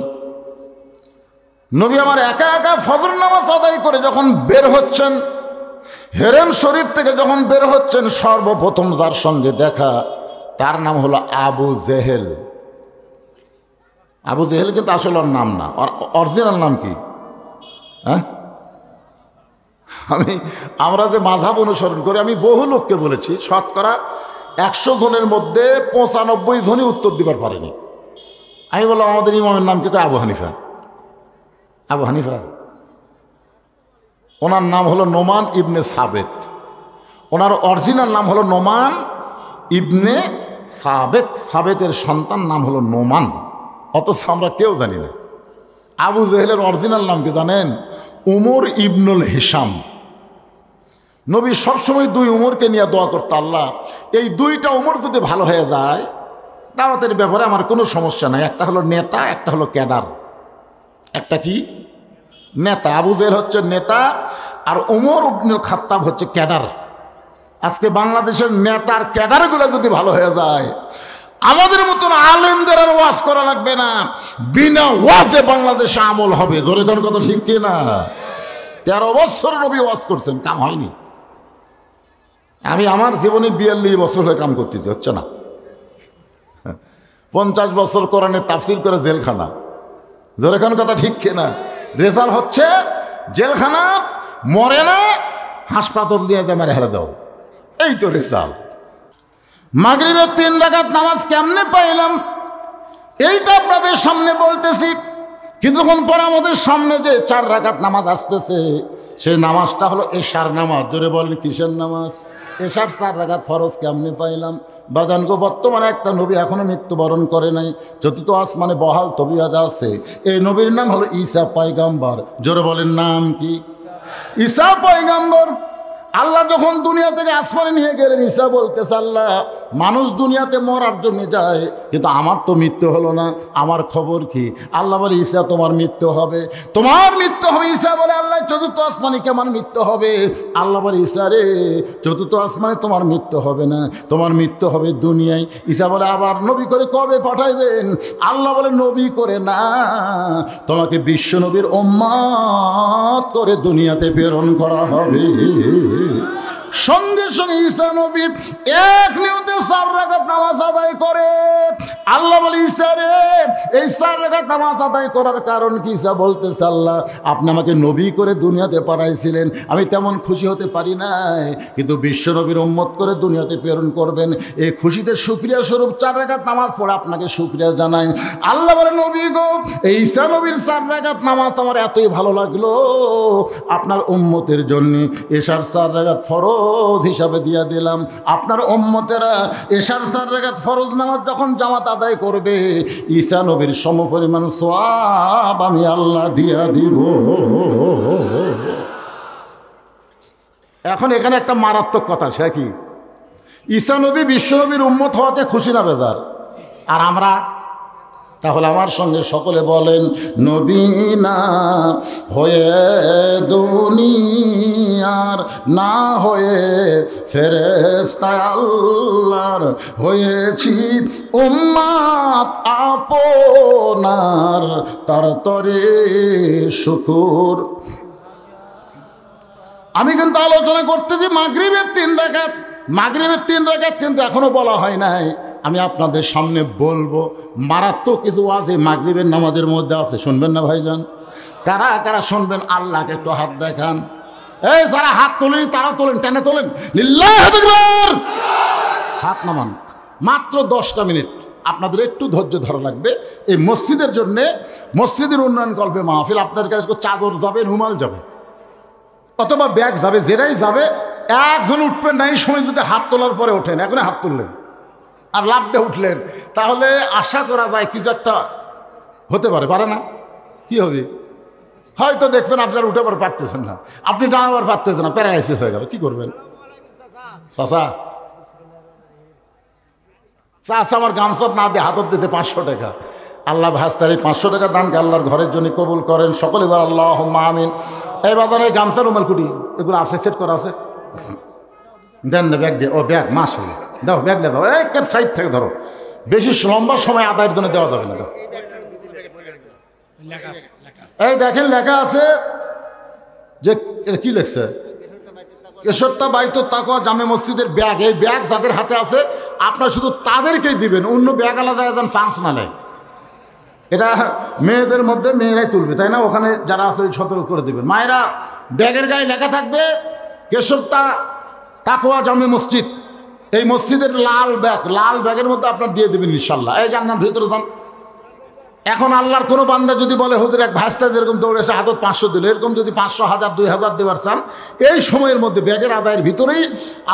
নবী আমার একা একা ফজর নামাজ আদায় করে যখন বের হচ্ছেন, হেরেম শরীফ থেকে যখন বের হচ্ছেন, সর্বপ্রথম যার সঙ্গে দেখা তার নাম হলো আবু জেহেল। আবু জেহেল কিন্তু আসলে ওর নাম না, অরিজিনাল নাম কি? হ্যাঁ, আমরা যে মাযহাব অনুসরণ করি, আমি বহু লোককে বলেছি, শতকরা 100 জনের মধ্যে 95 জনই উত্তর দিবার পারেনি। আমি বললাম আমাদের ইমামের নাম কি? আবু হানিফা। আবু হানিফা, ওনার নাম হলো নোমান ইবনে সাবেত। ওনার অরিজিনাল নাম হলো নোমান ইবনে সাবেত। সাবেতের সন্তান নাম হলো নোমান, অথচ আমরা কেউ জানি না। আবু জেহেলের অরিজিনাল নাম কি জানেন? উমর ইবনুল হিসাম। নবী সবসময় 2 উমরকে নিয়ে দোয়া করতো, আল্লাহ এই 2টা উমর যদি ভালো হয়ে যায়, দাওয়াতের ব্যাপারে আমার কোনো সমস্যা নাই। একটা হলো নেতা, একটা হলো ক্যাডার। একটা কি? নেতা। আবু জেহেল হচ্ছে নেতা, আর উমর ইবনুল খাত্তাব হচ্ছে ক্যাডার। আজকে বাংলাদেশের নেতার ক্যাডারগুলো যদি ভালো হয়ে যায়, আমাদের মতন আলেমদের আর ওয়াজ করা লাগবে না, বিনা ওয়াজে বাংলাদেশে আমল হবে। জোরে কোন কথা ঠিক কিনা? 13 বছর নবী ওয়াজ করছেন, কাম হয়নি। আমি আমার জীবনে 42 বছর হয়ে কাম করতেছি, হচ্ছে না। 50 বছর কোরআনে তাফসীর করে জেলখানা। জোরে কোন কথা ঠিক কিনা? রেজাল্ট হচ্ছে জেলখানা, মরে না, হাসপাতাল দিয়ে যে মেরে হেলে দাও, এই তো রেজাল্ট। মাগরিবের 3 রাকাত নামাজ কেমনে পাইলাম এইটা আপনাদের সামনে বলতেছি। কিছুক্ষণ পর আমাদের সামনে যে 4 রাকাত নামাজ আসতেছে, সেই নামাজটা হলো এশার নামাজ। জোরে বলেন কিসের নামাজ? এশার 4 রাকাত ফরজ কেমনে পাইলাম? বাজানগো, বর্তমানে একটা নবী এখনো মৃত্যুবরণ করে নাই, চতুর্থ আসমানে বহাল তবিয়ত আছে। এই নবীর নাম হলো ঈসা পয়গম্বর। জোরে বলেন নাম কি? ঈসা পয়গম্বর। আল্লাহ যখন দুনিয়া থেকে আসমানে নিয়ে গেলেন, ঈসা বলতেছে, আল্লাহ মানুষ দুনিয়াতে মরার জন্য যায়, কিন্তু আমার তো মৃত্যু হলো না, আমার খবর কি? আল্লাহ বলে, ঈসা তোমার মৃত্যু হবে, তোমার মৃত্যু হবে। ঈসা বলে, আল্লাহ চতুর্থ আসমানে কেমন মৃত্যু হবে? আল্লাহ বলে, ঈসা রে, চতুর্থ আসমানে তোমার মৃত্যু হবে না, তোমার মৃত্যু হবে দুনিয়ায়। ঈসা বলে, আবার নবী করে কবে পাঠাইবেন? আল্লাহ বলে, নবী করে না, তোমাকে বিশ্ব নবীর উম্মত করে দুনিয়াতে প্রেরণ করা হবে। সঙ্গে সঙ্গে ঈসা নবী এক নিয়তে 4 রাকাত নামাজ আদায় করে। আল্লাহ বলে, ঈসা রে, এই 4 রাকাত নামাজ আদায় করার কারণ কি? ঈসা বলতেছে, আল্লাহ আপনি আমাকে নবী করে দুনিয়াতে পাঠাইছিলেন, আমি তেমন খুশি হতে পারি নাই, কিন্তু বিশ্ব নবীর উম্মত করে দুনিয়াতে প্রেরণ করবেন, এই খুশিতে শুকরিয়া স্বরূপ 4 রাকাত নামাজ পড়ে আপনাকে শুকরিয়া জানাই। আল্লাহ বলে, নবী গো, এই ঈসা নবীর 4 রাকাত নামাজ আমার এতই ভালো লাগলো, আপনার উম্মতের জন্য এশার 4 রাকাত ফরজ ফরজ হিসাবে দিয়ে দিলাম। আপনার উম্মতেরা এশার 4 রাকাত ফরজ নামাজ যখন জামাত আদায় করবে, ঈসা নবীর সমপরিমাণ সওয়াব আমি আল্লাহ দিয়া দিব। এখন এখানে একটা মারাত্মক কথা, সে কি? ঈসা নবী বিশ্বনবীর উম্মত হওয়াতে খুশি না বেজার? আর আমরা? তাহলে আমার সঙ্গে সকলে বলেন, নবী না হয়ে দুনিয়ার, না হয়ে ফেরেশতা আল্লাহর, হয়েছি উম্মত আপনার, তার তরে শুকুর। আমি কিন্তু আলোচনা করতেছি মাগরিবের 3 রাকাত। মাগরিবের 3 রাকাত কিন্তু এখনো বলা হয় নাই। আমি আপনাদের সামনে বলবো মারাত্মক কিছু আছে মাগরিবের নামাজের মধ্যে আছে। শুনবেন না ভাইজান? কারা কারা শুনবেন আল্লাহকে একটু হাত দেখান। এই যারা হাত তোলেনি তারা তোলেন, টেনে তোলেন, লিল্লাহু আকবার। হাত নামান। মাত্র 10টা মিনিট আপনাদের একটু ধৈর্য ধরা লাগবে। এই মসজিদের জন্যে, মসজিদের উন্নয়ন কল্পে মাহফিল। আপনাদের কাছে চাদর যাবে, রুমাল যাবে, অথবা ব্যাগ যাবে, যেটাই যাবে। একজন উঠবেন না, এই সময় যদি হাত তোলার পরে ওঠেন, এখন হাত তুললেন আর লাফ দিয়ে উঠলেন, তাহলে আশা করা যায় কিছু একটা হতে পারে। পারে না? কি হবে? হয়তো দেখবেন আপনারা উঠে আবার পারতেছেন না, আপনি দাঁড়াবার পারতেছেন না, প্যারালাইসিস হয়ে গেল। কি করবেন? চাচা চাচা আমার গামছা না দিয়ে হাতত দিতে 500 টাকা। আল্লাহ ভাস্তার এই 500 টাকা দানকে আল্লাহর ঘরের জন্য কবুল করেন। সকলে বলেন আল্লাহুম্মা আমিন। এই বাজারে গামছা, রুমাল, কুটি এগুলো আছে, সেট করা আছে। দেন না ব্যাগ দিয়ে। ও ব্যাগ, মাশাআল্লাহ, দাও ব্যাগ দিয়ে দাও। এক সাইড থেকে ধরো, বেশি লম্বা সময় আদায়ের জন্য দেওয়া যাবে না। এই দেখেন লেখা আছে যে, কি লেখছে? কেশরতা বাইতুত তাকওয়া জামে মসজিদের ব্যাগ। এই ব্যাগ যাদের হাতে আছে আপনারা শুধু তাদেরকেই দিবেন, অন্য ব্যাগ আলাদা যেন চান্স না নেয়। এটা মেয়েদের মধ্যে মেয়েরাই তুলবে, তাই না? ওখানে যারা আছে সতর্ক করে দিবেন। মায়েরা, ব্যাগের গায়ে লেখা থাকবে কেশরতা তাকওয়া জামে মসজিদ। এই মসজিদের লাল ব্যাগ, লাল ব্যাগের মধ্যে আপনার দিয়ে দেবেন ইনশাল্লাহ। এই যান, ভিতরে যান। এখন আল্লাহর কোনো বান্দা যদি বলে, হুজুর এক ভাস্তা যেরকম দৌড়ে এসে হাতত 500 দিল, এরকম যদি 500, 1000, 2000 দেবার চান, এই সময়ের মধ্যে ব্যাগের আদায়ের ভিতরেই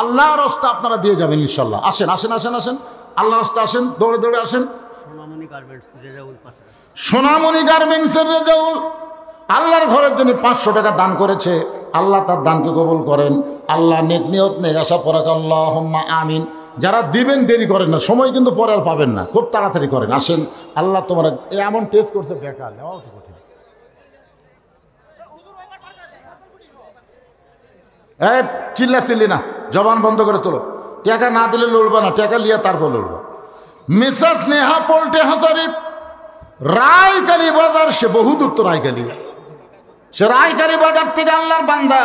আল্লাহর রাস্তা আপনারা দিয়ে যাবেন ইনশাল্লাহ। আসেন আসেন আসেন আসেন, আল্লাহর রাস্তা আসেন, দৌড়ে দৌড়ে আসেন। সোনামণি গার্মেন্টসের রেজাউল আল্লাহর ঘরের জন্য 500 টাকা দান করেছে। আল্লাহ তার দানকে কবুল করেন। আল্লাহ নেক নিয়ত নেক আশা পরাক আল্লাহুম্মা আমিন। যারা দিবেন দেরি করেন না, সময় কিন্তু পরে আর পাবেন না, খুব তাড়াতাড়ি করেন। আসেন, আল্লাহ তোমরা এমন টেস্ট করছে, বেকার নেওয়া কঠিন। এই চিল্লা চিল্লি না, জবান বন্ধ করে তোলো। টাকা না দিলে লড়বা না, টাকা লিয়া তারপর লড়বা। মিসেস নেহা পোল্টে হাজারি, রায়কালী বাজার, সে বহু দূর তো রায়কালী, সে রায়কালী বাজার থেকে আল্লাহর বান্দা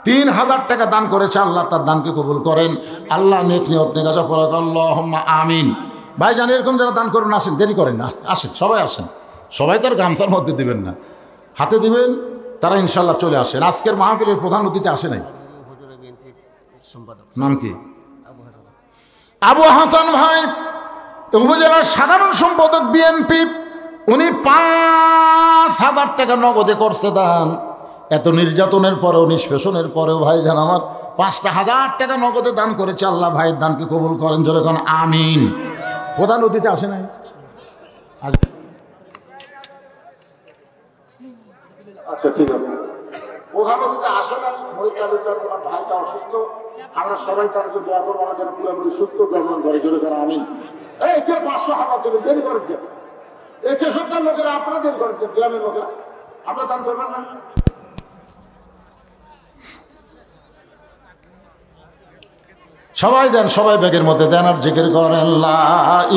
3000 টাকা দান করেছে। আল্লাহ তার দানকে কবুল করেন। আল্লাহ নেক নিয়ত নেক আশা পরাক আল্লাহুম্মা আমিন। ভাই জানি এরকম যারা দান করবেন আসেন, দেরি করেন না, আসেন, সবাই আসেন। সবাই তার গামছার মধ্যে দিবেন না, হাতে দিবেন। তারা ইনশাল্লাহ চলে আসেন। আজকের মাহফিলের প্রধান অতিথি আসে নাই, নাম কি? আবু হাসান ভাই, উপজেলার সাধারণ সম্পাদক বিএনপি। উনি 5000 টাকা নগদে করছে দান। এত নির্যাতনের পরেও, নিষ্পেষণের পরেও ভাইজান আমার 5000 টাকা নগদে দান করেছে। আল্লাহ ভাইয়ের দানকে কবুল করেন, জোরে কোন আমিন। প্রধান অতিথি আসে নাই? আচ্ছা ঠিক আছে, প্রধান অতিথি আসে নাই। ওই তালুকদার ওনার ভাইটা অসুস্থ, আমরা সবাই তার জন্য দোয়া করবো, যেন পুরোপুরি সুস্থ গ্রহণ করে, জোরে কোন আমিন। এই কেউ 500 হাজার দেবে, দেরি করেন কেন? এই কেশরতার লোকেরা আপনারা দেরি করেন কেন? গ্রামের লোকেরা আপনারা দান করবেন না? সবাই দেন, সবাই ব্যাগের মধ্যে দেন আর জিকির করেন লা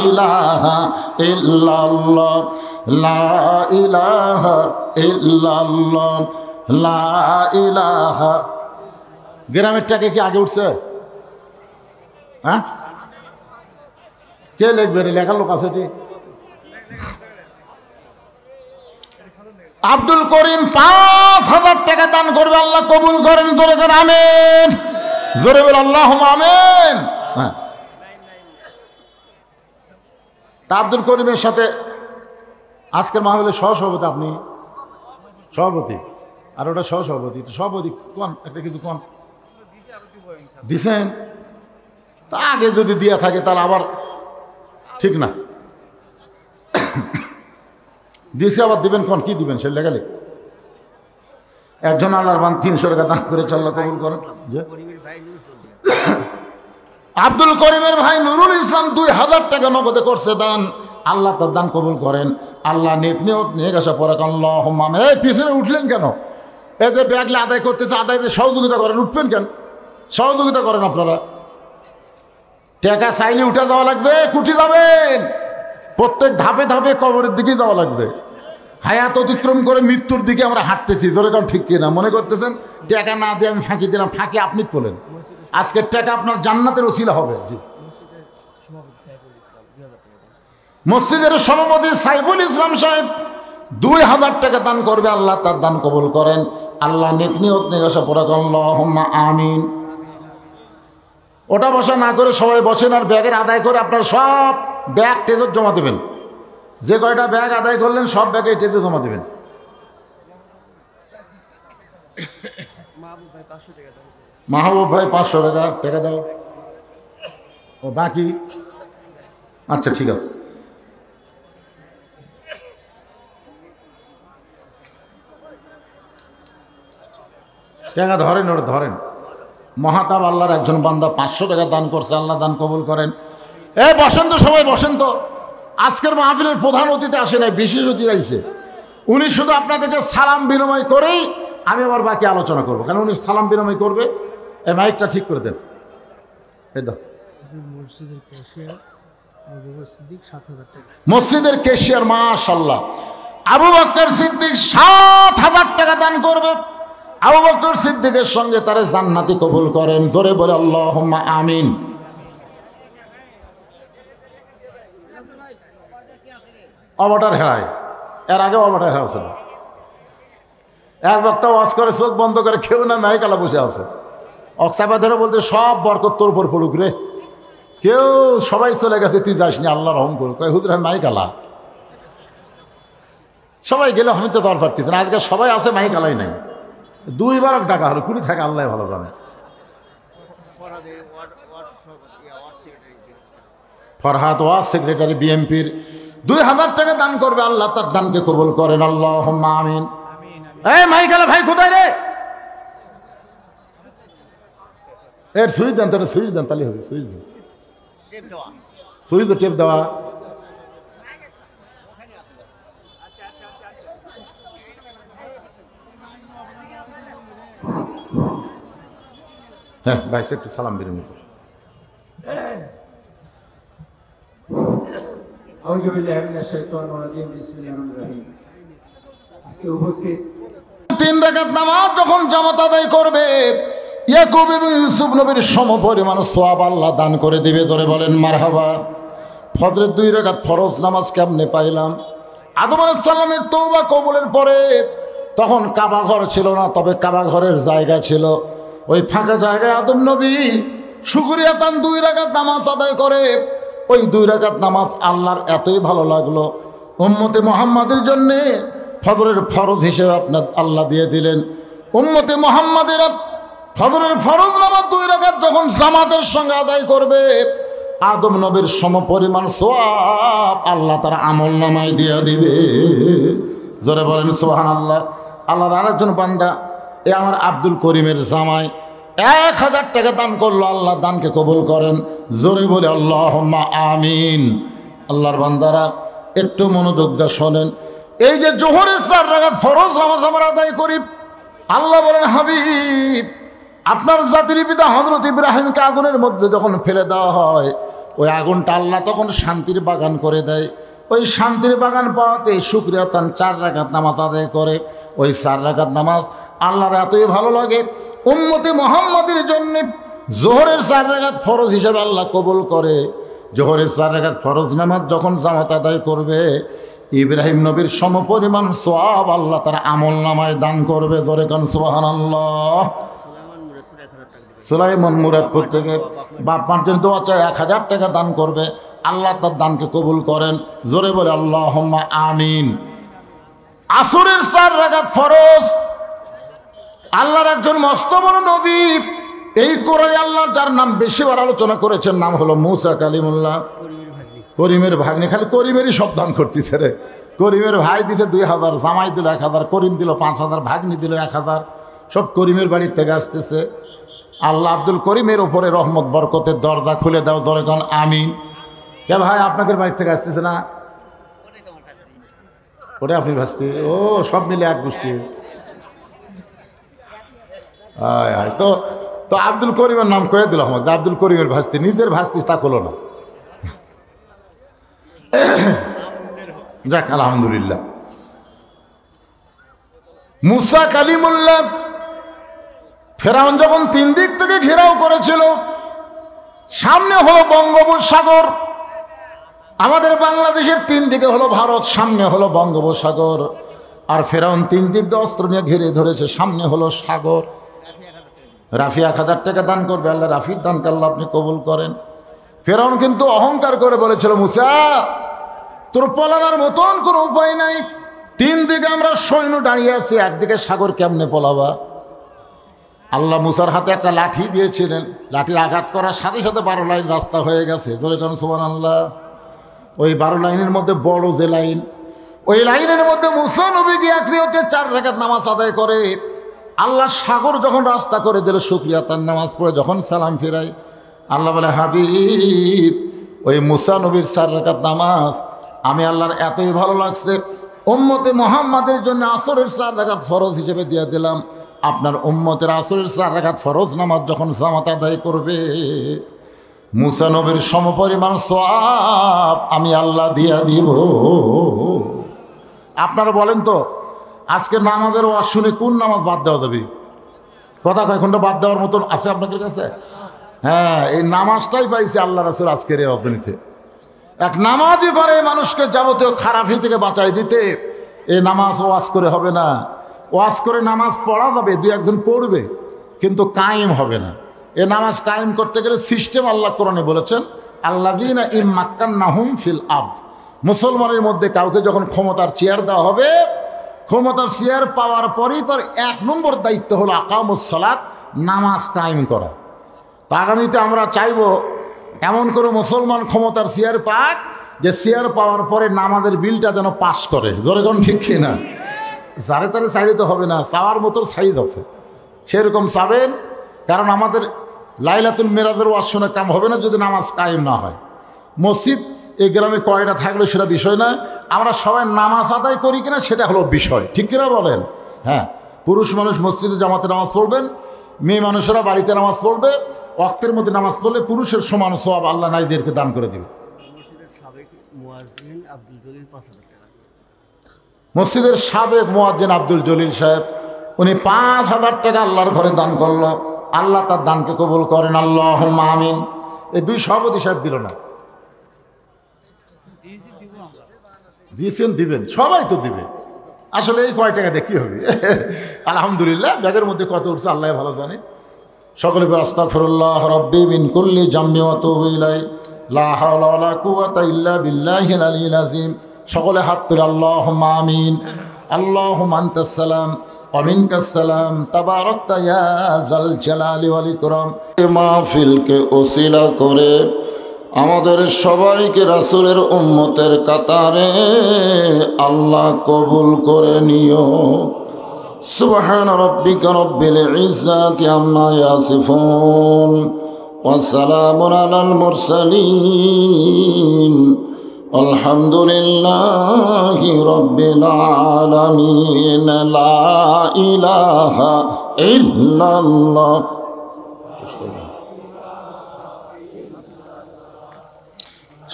ইলাহা ইল্লাল্লাহ, লা ইলাহা ইল্লাল্লাহ, লা ইলাহা। গ্রামের টাকা কি আগে উঠছে? হ্যাঁ, কে লিখবে? লেখার লোক আছে? আব্দুল করিম 5000 টাকা দান করবে। আল্লাহ কবুল করেন, জোরে করেন আমিন। জোরে বল আল্লাহুম্মা আমিন। হ্যাঁ, তা আব্দুল করিমের সাথে আজকের মাহফিলের সহসভাপতি আপনি, সভাপতি, আর ওটা সহসভাপতি। তো সভাপতি কোন একটা কিছু কোন? দিছেন? তা আগে যদি দিয়া থাকে তাহলে আবার ঠিক না। দিয়েছে আবার দিবেন, কোন কি দিবেন সে লেগালে? একজন আল্লাহর বান 300 টাকা দান করে আল্লাহ কবুল করেন। আব্দুল করিমের ভাই নুরুল ইসলাম 2000 টাকা নগদে করছে দান, আল্লাহ তার দান কবুল করেন। আল্লাহ নেক নিয়ত নিয়ে গেছে পরে আল্লাহুম্মা আমিন। এই পিছনে উঠলেন কেন? এই যে ব্যাগলে আদায় করতেছে, আদায়তে সহযোগিতা করেন, উঠবেন কেন? সহযোগিতা করেন আপনারা। টাকা চাইলে উঠে যাওয়া লাগবে, কুটি যাবেন, প্রত্যেক ধাপে ধাপে কবরের দিকে যাওয়া লাগবে। হায়াত অতিক্রম করে মৃত্যুর দিকে আমরা হাঁটতেছি, জোরে কারণ ঠিক কিনা? মনে করতেছেন টাকা না দিয়ে আমি ফাঁকি দিলাম, ফাঁকি আপনি তোলেন। আজকের টাকা আপনার জান্নাতের ওসিলা হবে। জি, মসজিদের সভাপতি সাইফুল ইসলাম সাহেব 2000 টাকা দান করবে, আল্লাহ তার দান কবুল করেন। আল্লাহ নেক নিয়ত নিয়ে আসা পড়া আল্লাহুম্মা আমিন। ওটা বসা না করে সবাই বসেন আর ব্যাগের আদায় করে আপনার সব ব্যাগ টেজে জমা দেবেন। যে কয়টা ব্যাগ আদায় করলেন সব ব্যাগে টেজে জমা দেবেন। মাহবুব ভাই 500 টাকা টাকা দাও। ও বাকি আচ্ছা ঠিক আছে। টাকা ধরেন, ওটা ধরেন। মহাতাব আল্লাহর একজন বান্দা 500 টাকা দান করছে, আল্লাহ দান কবুল করেন। এ বসেন তো সবাই, বসেন তো। আজকের মাহফিলের প্রধান অতিথি আসে নাই, বিশেষ অতিথি আইছে। উনি শুধু আপনাদেরকে সালাম বিনিময় করেই আমি আবার বাকি আলোচনা করবো, কারণ উনি সালাম বিনিময় করবে। এই মাইকটা ঠিক করে দেন। এই দাও। মসজিদের ক্যাশিয়ার মাশাআল্লাহ আবু বকর সিদ্দিক 7000 টাকা দান করবে। আবু বকর সিদ্দিকের সঙ্গে তারে জান্নাতি কবুল করেন, জোরে বলে আল্লাহুম্মা আমিন। অবটার হেরায়, এর আগে অবটার হেরাছিল। এক বক্তা ওয়াজ করে চোখ বন্ধ করে, কেউ না মাইকালা বসে আছে, অক্সাপা ধরে বলতে সব বরকত তোর উপর পড়ুক রে। কেউ সবাই চলে গেছে, তুই যাসনি, আল্লাহ রহম করুক। হুজুর মাইকালা সবাই গেলে আমি তো দর পারতেছি না। আজকে সবাই আছে, মাইকালাই নাই। 2 বার টাকা হলো, কুড়ি থাকে আল্লাহ ভালো জানে। ফরহাদ ওয়াজ সেক্রেটারি বিএমপির 2000 টাকা দান করবে, আল্লাহ তার দানকে কবুল করেন। আল্লাহুম্মা আমিন। এই মাইকালা ভাই কোথায় রে? এর সুইচ দেন, তোর সুইচ দেন, তাহলে হবে। সুইচ দেন, সুইচ টেপ দেওয়া। হ্যাঁ ভাই, একটু সালাম বিনিময় করুন। তিন রাকাত নামাজ যখন জামাত আদায় করবে, ইয়াকুব এবং ইউসুফ নবীর সমপরিমাণ সওয়াব আল্লাহ দান করে দিবে। জোরে বলেন মারহাবা। ফজরের 2 রাকাত ফরজ নামাজ কেমনে পাইলাম? আদম আলাইহিস সালামের তওবা কবুলের পরে তখন কাবা ঘর ছিল না, তবে কাবা ঘরের জায়গা ছিল। ওই ফাঁকা জায়গায় আদম নবী শুকরিয়া তান 2 রাকাত নামাজ আদায় করে। ওই 2 রাকাত নামাজ আল্লাহর এতই ভালো লাগলো, উম্মতে মুহাম্মাদের জন্যে ফজরের ফরজ হিসেবে আপনার আল্লাহ দিয়ে দিলেন। উম্মতে মুহাম্মাদের ফজরের ফরজ নামাজ 2 রাকাত যখন জামাতের সঙ্গে আদায় করবে, আদম নবীর সমপরিমাণ সওয়াব আল্লাহ তার আমল নামায় দিয়ে দিবে। জোরে বলেন সুবহানাল্লাহ। আল্লাহর আরেকজন বান্দা, এ আমার আব্দুল করিমের জামাই 1000 টাকা দান করলো, আল্লাহ দানকে কবুল করেন। জোরে বলে আল্লাহুম্মা আমিন। আল্লাহর বান্দারা একটু মনোযোগ দিয়ে শোনেন। এই যে জোহরের 4 রাকাত ফরজ নামাজ আমরা আদায় করি, আল্লাহ বলেন হাবিব, আপনার জাতির পিতা হযরত ইব্রাহিমকে আগুনের মধ্যে যখন ফেলে দেওয়া হয়, ওই আগুনটা আল্লাহ তখন শান্তির বাগান করে দেয়। ওই শান্তির বাগান পাওয়াতে শুকরিয়া তান 4 রাকাত নামাজ আদায় করে। ওই 4 রাকাত নামাজ আল্লাহর এতই ভালো লাগে, উম্মতে মুহাম্মাদের জন্য জোহরের 4 রাকাত ফরজ হিসেবে আল্লাহ কবুল করে। জোহরের 4 রাকাত ফরজ নামাজ যখন জামাত আদায় করবে, ইব্রাহিম নবীর সমপরিমাণ সওয়াব আল্লাহ তার আমল নামায় দান করবে। জোরে কান সুবহানাল্লাহ। সুলাইমান মুরাদপুর থেকে বাপমার জন্য দোয়া চায়, 1000 টাকা দান করবে, আল্লাহ তার দানকে কবুল করেন। জোরে বলে আল্লাহুম্মা আমিন। আসরের 4 রাকাত ফরজ, আল্লাহর একজন মস্ত বড় নবী এই কোরআনে আল্লাহ যার নাম বেশিবার আলোচনা করেছেন নাম হলো মুসা কালিমুল্লাহ, করিমের ভাগ্নে। খালি করিমেরই সব দান করতেছে রে। করিমের ভাই দিছে 2000, জামাই দিল 1000, করিম দিল 5000, ভাগ্নি দিল 1000, সব করিমের বাড়ির থেকে আসতেছে। আল্লাহ আব্দুল করিমের ওপরে রহমত বরকতের দরজা খুলে দাও, জোরে কোন আমিন। কে ভাই আপনাদের বাড়ির থেকে আসতেছে না? ওটা আপনি ভাসতে, ও সব মিলে এক গোষ্ঠী। তো তো আব্দুল করিমের নাম কয়ে দিল আমাকে, আব্দুল করিমের ভাসতে, নিজের ভাসতিস তা হলো না। যাক আলহামদুলিল্লাহ। মুসা কালিমুল্লাহ ফেরাউন যখন 3 দিক থেকে ঘেরাও করেছিল, সামনে হলো বঙ্গোপসাগর, আমাদের বাংলাদেশের 3 দিকে হলো ভারত, সামনে হলো বঙ্গোপসাগর, আর ফেরাউন 3 দিক দিয়ে অস্ত্র নিয়ে ঘিরে ধরেছে, সামনে হলো সাগর। রাফি 1000 টাকা দান করবে, আল্লাহ রাফির দানকে আল্লাহ আপনি কবুল করেন। ফেরাউন কিন্তু অহংকার করে বলেছিল, মুসা তোর পলানোর মতন কোনো উপায় নাই, 3 দিকে আমরা সৈন্য দাঁড়িয়ে আছি, একদিকে সাগর, কেমনে পলাবা? আল্লাহ মুসার হাতে একটা লাঠি দিয়েছিলেন, লাঠির আঘাত করার সাথে সাথে 12 লাইন রাস্তা হয়ে গেছে, জোরে কারণ সুবহানাল্লাহ। ওই 12 লাইনের মধ্যে বড় যে লাইন, ওই লাইনের মধ্যে মুসা নবী গিয়ে আকরিয়তে 4 রাকাত নামাজ আদায় করে। আল্লাহ সাগর যখন রাস্তা করে দিল, শুকরিয়া তার নামাজ পড়ে যখন সালাম ফেরাই, আল্লাহ বলে, হাবিব ওই মুসা নবীর 4 রাকাত নামাজ আমি আল্লাহর এতই ভালো লাগছে, উম্মতে মুহাম্মাদের জন্য আসরের 4 রাকাত ফরজ হিসেবে দিয়ে দিলাম। আপনার উম্মতের আসরের 4 রাকাত ফরজ নামাজ যখন জামাত আদায় করবে, মুসা নবীর সমপরিমাণ সওয়াব আমি আল্লাহ দিয়া দিব। আপনারা বলেন তো, আজকে নামাজের ওয়াজ শুনে কোন নামাজ বাদ দেওয়া যাবে? কথা কয়েকটা বাদ দেওয়ার মতন আছে আপনাদের কাছে? হ্যাঁ, এই নামাজটাই পাইছে আল্লাহ রাসূল আজকের এই রজনীতে। এক নামাজই পারে মানুষকে যাবতীয় খারাপি থেকে বাঁচাই দিতে। এই নামাজ ওয়াজ করে হবে না, ওয়াজ করে নামাজ পড়া যাবে, 2-1 পড়বে, কিন্তু কায়েম হবে না। এ নামাজ কায়েম করতে গেলে সিস্টেম আল্লাহ কোরআনে বলেছেন, আল্লাযীনা ইম্মাক্কান্নাহুম ফিল আরদ। মুসলমানের মধ্যে কাউকে যখন ক্ষমতার চেয়ার দেওয়া হবে, ক্ষমতার চেয়ার পাওয়ার পরেই তার 1 নম্বর দায়িত্ব হলো আকামুস সালাত, নামাজ কায়েম করা। তো আগামীতে আমরা চাইব এমন কোনো মুসলমান ক্ষমতার চেয়ার পাক, যে চেয়ার পাওয়ার পরে নামাজের বিলটা যেন পাস করে, জোরে কোন ঠিক কিনা? যারে তারে চাইলে তো হবে না, চাওয়ার মতো সাইজ আছে, সেরকম চাবেন। কারণ আমাদের লাইলাতুল মেরাজের ওয়াজ শুনে কাম হবে না যদি নামাজ কায়েম না হয়। মসজিদ এই গ্রামে কয়টা থাকলে সেটা বিষয় না, আমরা সবাই নামাজ আদায় করি কিনা সেটা হলো বিষয়, ঠিক কিনা বলেন? হ্যাঁ, পুরুষ মানুষ মসজিদে জামাতে নামাজ পড়বেন, মেয়ে মানুষেরা বাড়িতে নামাজ পড়বে। ওয়াক্তের মধ্যে নামাজ পড়লে পুরুষের সমান সওয়াব আল্লাহ নারীদেরকে দান করে দিবে। মসজিদের সাবেক মুয়াজ্জিন আব্দুল জলিল সাহেব, উনি 5000 টাকা আল্লাহর ঘরে দান করলো, আল্লাহ তার দানকে কবুল করেন, আল্লাহুম্মা আমিন। এই 2 সভাপতি সাহেব দিল না, দিয়েছেন, দিবেন, সবাই তো দিবে। আসলে এই কয় টাকা দিয়ে কী হবে? আলহামদুলিল্লাহ, ব্যাগের মধ্যে কত উঠছে আল্লাহ ভালো জানে। সকলে বলে আস্তাগফিরুল্লাহ রাব্বি মিন কুল্লি জামমি ওয়া আতুবু ইলাইহি লা হাওলা ওয়ালা কুওয়াতা ইল্লা বিল্লাহিল আলিয়্যিল আযীম। সকলে হাত তুলে আল্লাহুম্মা আমিন। আল্লাহুম্মা আনতাস সালাম ওয়া মিনকাস সালাম, তাবারাকতা ইয়া যাল জালালি ওয়াল ইকরাম। এই মাহফিলকে ওসিলা করে আমাদের সবাইকে রাসূলের উম্মতের কাতারে আল্লাহ কবুল করে নিও। সুবহান রাব্বিকা রাব্বিল ইজ্জাতি আম্মা ইয়াসিফুন ওয়া সালামুন আলাল মুরসালিন আলহামদুলিল্লাহি রাব্বিল আলামিন। লা ইলাহা ইল্লাল্লাহ।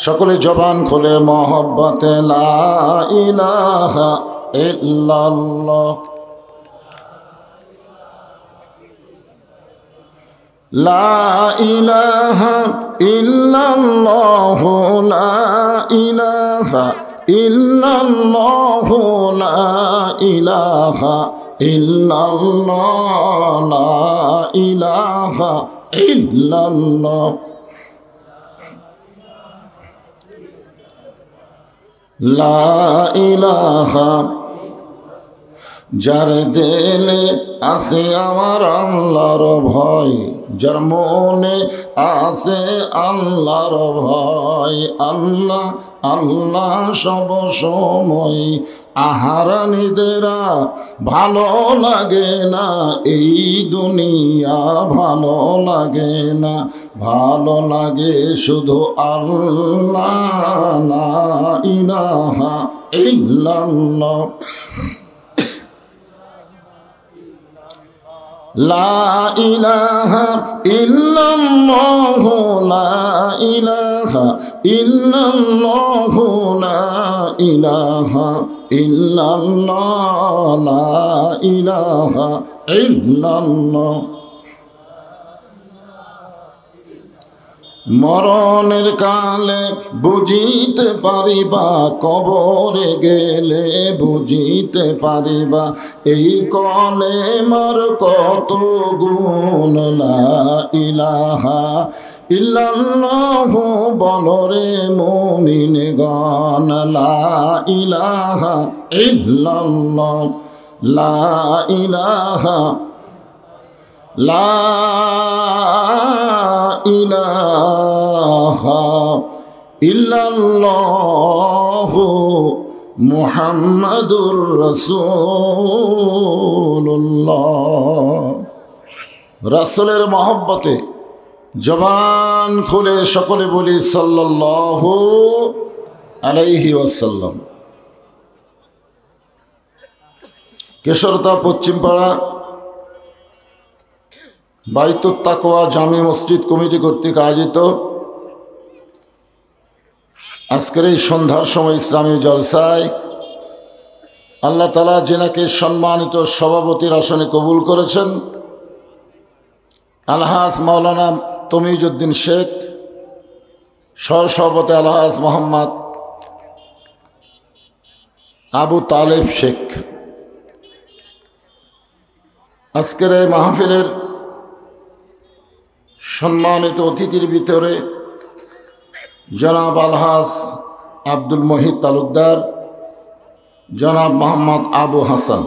সকলে জবান খুলে মহব্বতে লা ইলাহা ইল্লাল্লাহ, লা ইলাহা ইল্লাল্লাহু, লা ইলাহা ইল্লাল্লাহু, লা ইলাহা ইল্লাল্লাহ, লা ইলাহা ইল্লাল্লাহ, লা ইলাহা যার দিলে আছে আমার আল্লাহর ভয়, যার মনে আছে আল্লাহর ভয়, আল্লাহ আল্লাহ সব সময়। আহারা নিদেরা ভালো লাগে না, এই দুনিয়া ভালো লাগে না, ভালো লাগে শুধু আল্লাহ, লা ইলাহা ইল্লাল্লাহ, লা ইলাহা ইল্লাল্লাহ, লা ইলাহা ইল্লাল্লাহ, লা ইলাহা ইল্লাল্লাহ, লা ইলাহা ইল্লাল্লাহ। মরণের কালে বুঝিতে পারিবা, কবরে গেলে বুঝিতে পারিবা, এই কলেমার কত গুণ। লা ইলাহা ইল্লাল্লাহ বলরে মুমিনগণ, লা ইলাহা ইল্লাল্লাহ, লা ইলাহা, লা ইলাহা ইল্লাল্লাহ মুহাম্মাদুর রাসূলুল্লাহ। রাসূলের মহব্বতে জবান খুলে সকলে বলি সাল্লাল্লাহু আলাইহি ওয়াসাল্লাম। কেশরতা পশ্চিমপাড়া বাইতুত তাকওয়া জামে মসজিদ কমিটি কর্তৃক আয়োজিত আজকের এই সন্ধ্যার সময় ইসলামী জলসায় আল্লাহ তাআলা যেনাকে সম্মানিত সভাপতির আসনে কবুল করেছেন, আলহাজ মাওলানা তমিজউদ্দিন শেখ, সহসভাপতি আলহাজ মোহাম্মদ আবু তালেব শেখ। আজকের এই মাহফিলের সম্মানিত অতিথির ভিতরে জনাব আলহাজ আব্দুল মহিদ তালুকদার, জনাব মোহাম্মদ আবু হাসান।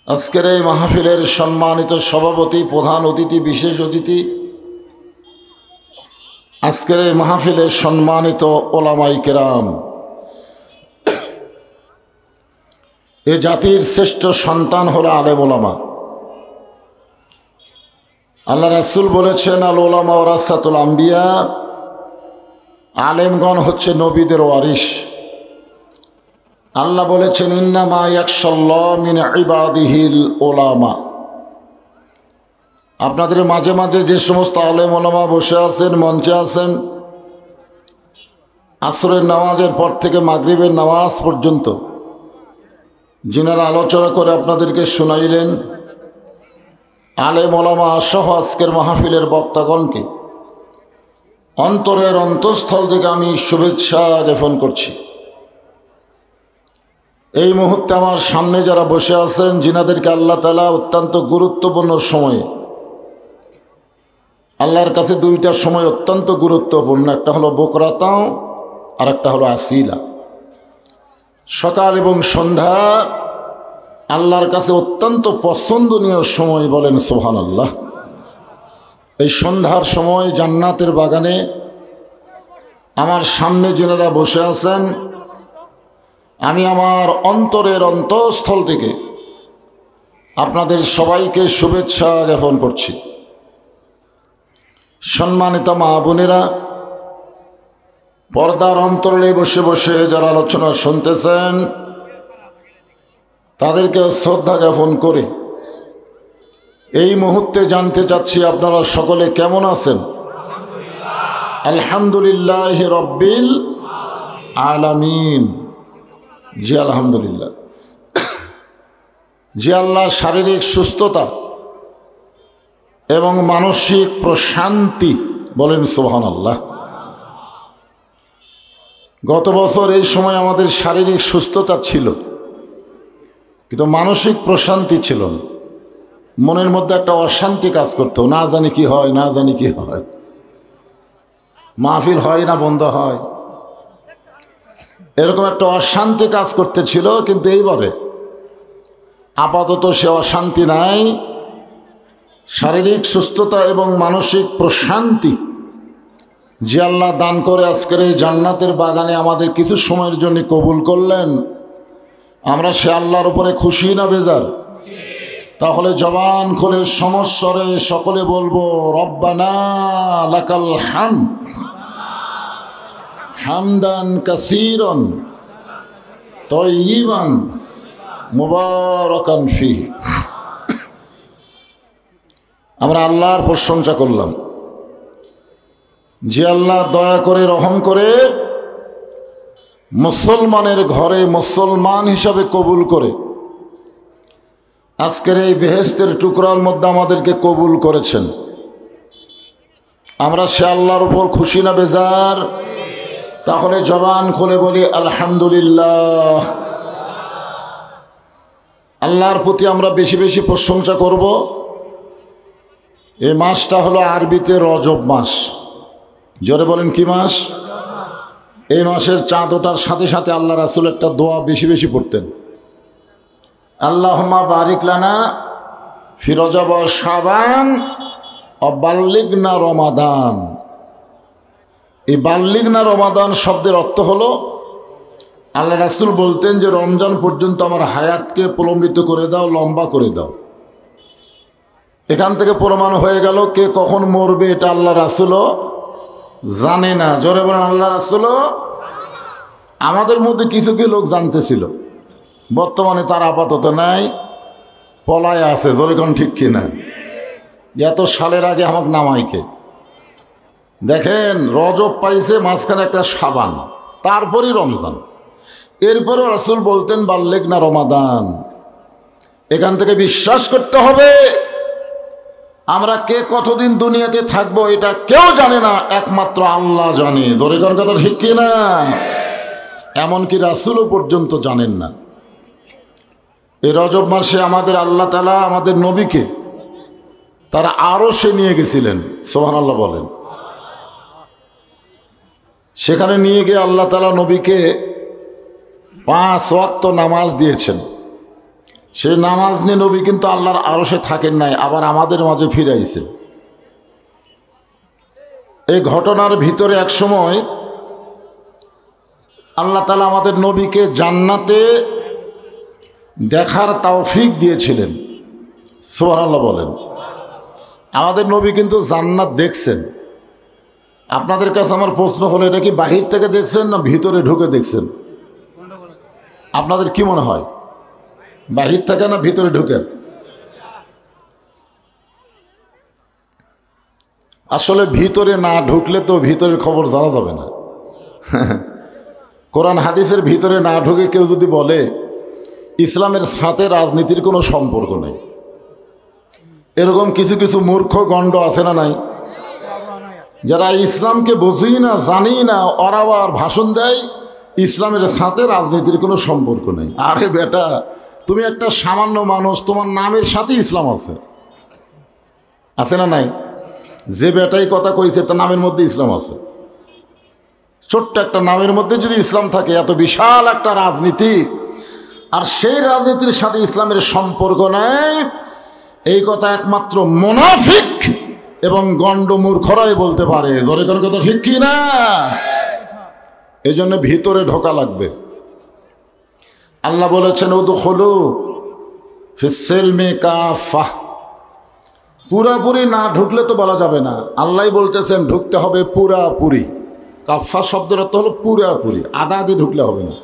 আজকের এই মাহফিলের সম্মানিত সভাপতি, প্রধান অতিথি, বিশেষ অতিথি, আজকের এই মাহফিলের সম্মানিত ওলামায়ে কেরাম, এ জাতির শ্রেষ্ঠ সন্তান হলো আলেম ওলামা। আল্লাহ রাসূল বলেছেন, আল উলামা ওয়ারাসাতুল আম্বিয়া, আলেমগণ হচ্ছে নবীদের ওয়ারিস। আল্লাহ বলেছেন, ইন্নামা ইয়াখশাল্লাহ মিন ইবাদিহিল উলামা। আপনাদের মাঝে মাঝে যে সমস্ত আলেম ওলামা বসে আছেন, মঞ্চে আছেন, আসরের নামাজের পর থেকে মাগরিবের নামাজ পর্যন্ত যিনারা আলোচনা করে আপনাদেরকে শোনাইলেন, আলেম ওলামা সহ আজকের মাহফিলের বক্তাগণকে অন্তরের অন্তঃস্থল থেকে আমি শুভেচ্ছা জ্ঞাপন করছি। এই মুহূর্তে আমার সামনে যারা বসে আছেন, যিনাদেরকে আল্লাহ তাআলা অত্যন্ত গুরুত্বপূর্ণ সময়ে, আল্লাহর কাছে দুইটা সময় অত্যন্ত গুরুত্বপূর্ণ, একটা হলো বকরাতাও আর একটা হলো আসিলা। সকাল এবং সন্ধ্যা আল্লাহর কাছে অত্যন্ত পছন্দনীয় সময়, বলেন সুবহানাল্লাহ। এই সন্ধ্যার সময় জান্নাতের বাগানে আমার সামনে যারা বসে আছেন, আমি আমার অন্তরের অন্তঃস্থল থেকে আপনাদের সবাইকে শুভেচ্ছা জ্ঞাপন করছি। সম্মানিত মা বোনেরা, পর্দার অন্তরালে বসে বসে যারা আলোচনা শুনতেছেন, তাদেরকে শ্রদ্ধা জ্ঞাপন করে এই মুহূর্তে জানতে চাচ্ছি আপনারা সকলে কেমন আছেন? আলহামদুলিল্লাহ রব্বিল আলামিন। জি আলহামদুলিল্লাহ। জি আল্লাহ শারীরিক সুস্থতা এবং মানসিক প্রশান্তি, বলেন সুবহানাল্লাহ। গত বছর এই সময় আমাদের শারীরিক সুস্থতা ছিল, কিন্তু মানসিক প্রশান্তি ছিল না। মনের মধ্যে একটা অশান্তি কাজ করতো, না জানি কি হয়, না জানি কি হয়, মাহফিল হয় না বন্ধ হয়। এরকম একটা অশান্তি কাজ করতেছিল, কিন্তু এইবারে আপাতত সে অশান্তি নাই। শারীরিক সুস্থতা এবং মানসিক প্রশান্তি যে আল্লাহ দান করে আজকের এই জান্নাতের বাগানে আমাদের কিছু সময়ের জন্য কবুল করলেন, আমরা সে আল্লাহর উপরে খুশি না বেজার? তাহলে জবান খুলে সমস্বরে সকলে বলবো, রব্বানা লাকাল হামদ হামদান কাসীরান তাইয়িবান মুবারাকান ফীহি। আমরা আল্লাহর প্রশংসা করলাম যে আল্লাহ দয়া করে রহম করে মুসলমানের ঘরে মুসলমান হিসাবে কবুল করে আজকের এই বেহেশতের টুকরার মধ্যে আমাদেরকে কবুল করেছেন। আমরা সে আল্লাহর উপর খুশি না বেজার? তাহলে জবান খুলে বলি আলহামদুলিল্লাহ। আল্লাহর প্রতি আমরা বেশি বেশি প্রশংসা করব। এই মাসটা হলো আরবিতে রজব মাস। জোরে বলেন কি মাস? এই মাসের চাঁদ ওঠার সাথে সাথে আল্লাহ রাসূল একটা দোয়া বেশি বেশি পড়তেন, আল্লাহুম্মা বারিক লানা ফি রজব ওয়া শাবান ওয়া বাল্লিগনা রমাদান। এই বাল্লিগনা রমাদান শব্দের অর্থ হলো, আল্লাহ রাসূল বলতেন যে রমজান পর্যন্ত আমার হায়াতকে প্রলম্বিত করে দাও, লম্বা করে দাও। এখান থেকে প্রমাণ হয়ে গেল কে কখন মরবে এটা আল্লাহ রাসূলও জানে না। জোরে বলেন আল্লাহ রাসূলও। আমাদের মধ্যে কিছু কি লোক জানতেছিল, বর্তমানে তার আপাতত নাই, পলায় আছে। জোরে কোন ঠিক কিনা? এত সালের আগে আমাকে নামাইকে দেখেন, রজব পাইছে, মাঝখানে একটা শাবান, তারপরই রমজান। এরপরও রাসূল বলতেন বাল্লিগনা রমাদান। এখান থেকে বিশ্বাস করতে হবে আমরা কে কতদিন দুনিয়াতে থাকবো এটা কেউ জানে না, একমাত্র আল্লাহ জানে। জোরে কোন কথা ঠিক কিনা? এমনকি রাসূলও পর্যন্ত জানেন না। এই রজব মাসে আমাদের আল্লাহ তাআলা আমাদের নবীকে তারা আরশে নিয়ে গেছিলেন। সুবহানাল্লাহ বলেন। সেখানে নিয়ে গিয়ে আল্লাহ তাআলা নবীকে 5 ওয়াক্ত নামাজ দিয়েছেন। সেই নামাজ নিয়ে নবী কিন্তু আল্লাহর আরশে থাকেন নাই, আবার আমাদের মাঝে ফিরে আইছে। এই ঘটনার ভিতরে এক সময় আল্লাহ তাআলা আমাদের নবীকে জান্নাতে দেখার তৌফিক দিয়েছিলেন। সুবহানাল্লাহ বলেন। আমাদের নবী কিন্তু জান্নাত দেখছেন। আপনাদের কাছে আমার প্রশ্ন হলো, এটা কি বাহির থেকে দেখছেন না ভিতরে ঢুকে দেখছেন? আপনাদের কি মনে হয়, বাহির থেকে না ভিতরে ঢুকে? আসলে ভিতরে না ঢুকলে তো ভিতরের খবর জানা যাবে না। কোরআন হাদিসের ভিতরে না ঢুকে কেউ যদি বলে ইসলামের সাথে রাজনীতির কোনো সম্পর্ক নেই, এরকম কিছু কিছু মূর্খ গণ্ড আছে না নাই? যারা ইসলামকে বোঝেই না, জানেই না, ওরা আবার ভাষণ দেয় ইসলামের সাথে রাজনীতির কোনো সম্পর্ক নেই। আরে বেটা, তুমি একটা সামান্য মানুষ, তোমার নামের সাথে ইসলাম আছে, আছে না নাই? যে বেটাই কথা কইছে তার নামের মধ্যে ইসলাম আছে। ছোট্ট একটা নামের মধ্যে যদি ইসলাম থাকে, এত বিশাল একটা রাজনীতি, আর সেই রাজনীতির সাথে ইসলামের সম্পর্ক নেই, এই কথা একমাত্র মুনাফিক এবং গণ্ড মূর্খরাই বলতে পারে। জোরে কোনো কথা ঠিক কি না? এই জন্য ভিতরে ঢোকা লাগবে। আল্লাহ বলেছেন উদখুলু ফিস-সিলমি কাফা। পুরাপুরি না ঢুকলে তো বলা যাবে না, আল্লাহ বলতেছেন ঢুকতে হবে পুরাপুরি। কাফা শব্দের অর্থ হলো পুরাপুরি, আধা আধি ঢুকলে হবে না।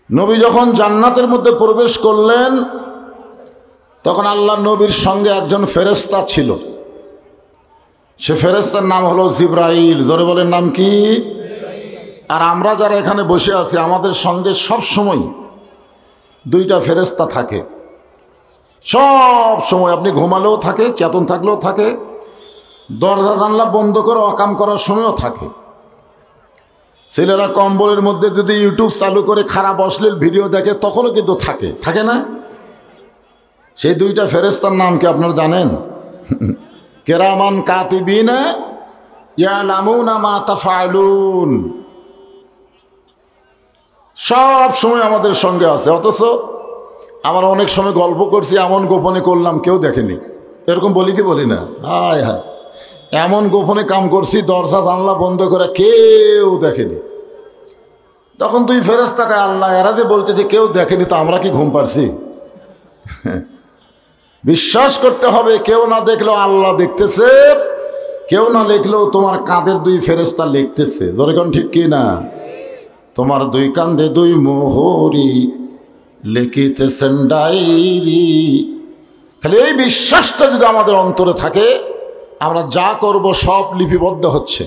নবী যখন জান্নাতের মধ্যে প্রবেশ করলেন, তখন আল্লাহ নবীর সঙ্গে একজন ফেরেশতা ছিল। সে ফেরেশতার নাম হলো জিবরাইল। জোরে বলেন নাম কি? আর আমরা যারা এখানে বসে আছি, আমাদের সঙ্গে সব সময় 2টা ফেরেশতা থাকে। সব সময়, আপনি ঘুমালেও থাকে, চেতন থাকলেও থাকে, দরজা জানলা বন্ধ করে অকাম করার সময়ও থাকে। ছেলেরা কম্বলের মধ্যে যদি ইউটিউব চালু করে খারাপ অশ্লীল ভিডিও দেখে, তখনও কিন্তু থাকে, থাকে না? সেই 2টা ফেরেশতার নাম কি আপনারা জানেন? কেরামান কাতিবিনা ইয়ালামুনা মা তাফআলুন, সব সময় আমাদের সঙ্গে আছে। অথচ আমরা অনেক সময় গল্প করছি, এমন গোপনে করলাম কেউ দেখেনি, এরকম বলি কি বলি না? হায় হায়, এমন গোপনে কাম করছি দরজা জানলা বন্ধ করে কেউ দেখেনি। তখন তুই ফেরেশতাকে আল্লাহ এরা যে বলতেছে কেউ দেখেনি, তো আমরা কি ঘুম পারছি? বিশ্বাস করতে হবে কেউ না দেখলেও আল্লাহ দেখতেছে, কেউ না লিখলেও তোমার কাঁধের দুই ফেরেশতা লিখতেছে। জোরে কোন ঠিক কি না? তোমার দুই কাঁধে দুই মোহরি লিখিতেছেন ডায়েরি। খালি এই বিশ্বাসটা যদি আমাদের অন্তরে থাকে, আমরা যা করব সব লিপিবদ্ধ হচ্ছে।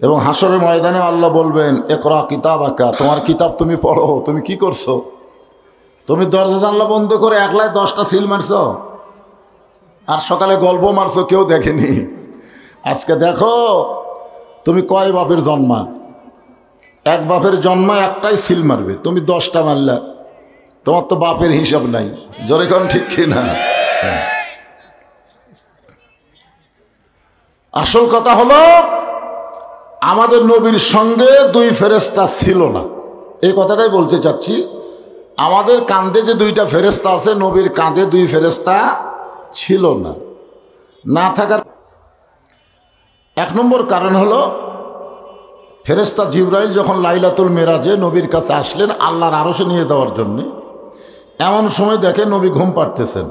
এবং হাসরের ময়দানে আল্লাহ বলবেন ইকরা কিতাবাকা, তোমার কিতাব তুমি পড়ো। তুমি কি করছো? তুমি দরজা জানলা বন্ধ করে একলাই 10টা সিল মারছ, আর সকালে গল্প মারছো কেউ দেখেনি। আজকে দেখো তুমি কয় বাপের জন্মা, এক বাপের জন্মা একটাই সিল মারবে, তুমি 10টা মারলা, তোমার তো বাপের হিসাব নাই। জোরে কোন ঠিক কি না? আসল কথা হলো আমাদের নবীর সঙ্গে দুই ফেরেশতা ছিল না, এই কথাটাই বলতে চাচ্ছি। আমাদের কাঁধে যে দুইটা ফেরেশতা আছে, নবীর কাঁধে দুই ফেরেশতা ছিল না। না থাকার এক নম্বর কারণ হলো, ফেরেশতা জিবরাইল যখন লাইলাতুল মেরাজে নবীর কাছে আসলেন আল্লাহর আরশে নিয়ে যাওয়ার জন্যে, এমন সময় দেখে নবী ঘুম পাড়তেছেন।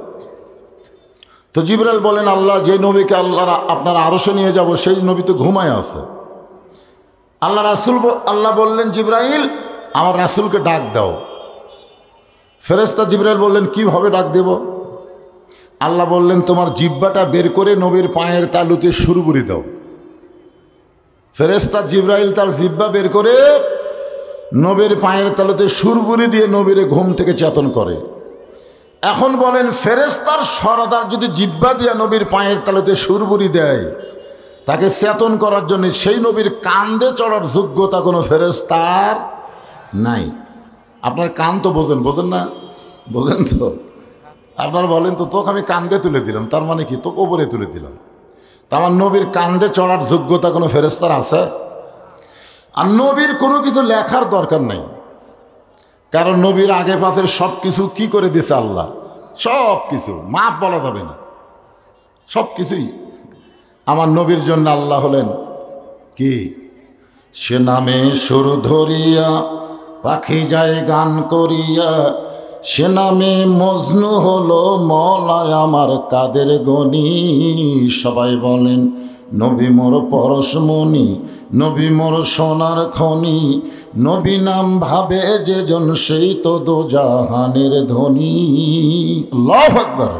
তো জিবরাইল বলেন, আল্লাহ যে নবীকে আপনার আরশে নিয়ে যাব সেই নবী তো ঘুমায় আছে। আল্লাহ বললেন জিবরাইল আমার রাসূলকে ডাক দাও। ফেরেশতা জিবরাইল বললেন কিভাবে ডাক দেব? আল্লাহ বললেন তোমার জিহ্বাটা বের করে নবীর পায়ের তালুতে সুরবুরি দাও। ফেরেশতা জিবরাইল তার জিহ্বা বের করে নবীর পায়ের তালুতে সুরবুরি দিয়ে নবীর ঘুম থেকে চেতন করে। এখন বলেন ফেরেশতার সরদার যদি জিহ্বা দিয়ে নবীর পায়ের তালুতে সুরবুরি দেয়, তাকে চেতন করার জন্য সেই নবীর কান্দে চড়ার যোগ্যতা কোনো ফেরেশতার নাই। আপনার কান তো বোঝেন না? বোঝেন তো? আপনার বলেন তো তোকে আমি কান্দে তুলে দিলাম, তার মানে কি তোকে ওপরে তুলে দিলাম। তা আমার নবীর কান্দে চড়ার যোগ্যতা কোনো ফেরেশতার আছে? আর নবীর কোনো কিছু লেখার দরকার নাই, কারণ নবীর আগে পাশের সব কিছু কি করে দিছে আল্লাহ, সব কিছু মাপ বলা যাবে না, সব কিছুই আমার নবীর জন্য আল্লাহ হলেন কি? সে নামে সুর ধরিয়া পাখি যায় গান করিয়া, সে নামে মজনু হলো মলায় আমার কাদের গনি। সবাই বলেন নবী মোর পরশমণি, নবী মোর সোনার খনি, নবী নাম ভাবে যেজন সেই তো দোজাহানের ধনী। আল্লাহু আকবার।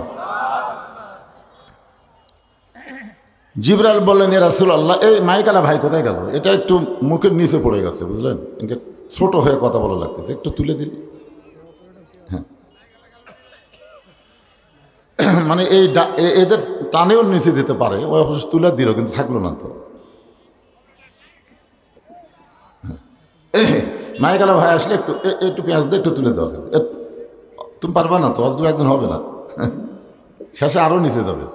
জিবরাইল বললেন এ রাসূলুল্লাহ, এই মাইকালা ভাই কোথায় গেল? এটা একটু মুখের নিচে পড়ে গেছে, বুঝলেন, একে ছোট হয়ে কথা বলা লাগতেছে, একটু তুলে দিন। হ্যাঁ, মানে এই এদের টানেও নিচে যেতে পারে, ওই অবশ্য তুলে দিল কিন্তু থাকলো না তো। মাইকালা ভাই আসলে একটু একটু পেঁয়াজ দিয়ে একটু তুলে দেওয়া, তুমি পারবা না তো, আজকে একজন হবে না, শেষে আরও নিচে যাবে।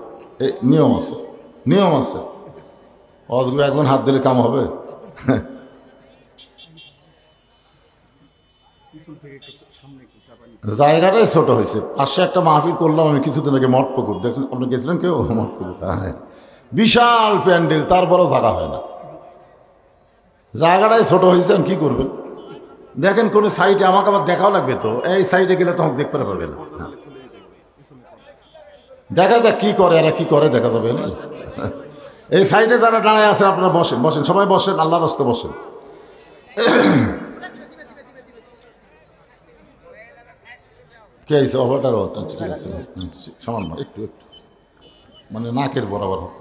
নিয়ম আছে, নিয়ম আছে, অজগুলো একজন হাত দিলে কাম হবে। জায়গাটাই ছোট হয়েছে। পাশে একটা মাহফিল করলাম আমি কিছুদিন আগে, মঠপুকুর, দেখলেন আপনি গেছিলেন কেউ? মঠপুকুর, হ্যাঁ, বিশাল প্যান্ডেল, তারপরেও জায়গা হয় না। জায়গাটাই ছোট হয়েছে, কি করবেন? দেখেন কোন সাইডে, আমাকে আবার দেখাও লাগবে তো, এই সাইডে গেলে তো আমাকে দেখতে পারবে না। দেখা যাক কি করে, এরা কি করে দেখা যাবে না। এই সাইডে যারা দাঁড়ায় আছে আপনারা বসেন, বসেন, সবাই বসেন, আল্লাহর রাস্তায় বসেন। কে আছে? অবাটার ঠিক আছে, সামান্য একটু একটু মানে নাকের বরাবর আছে।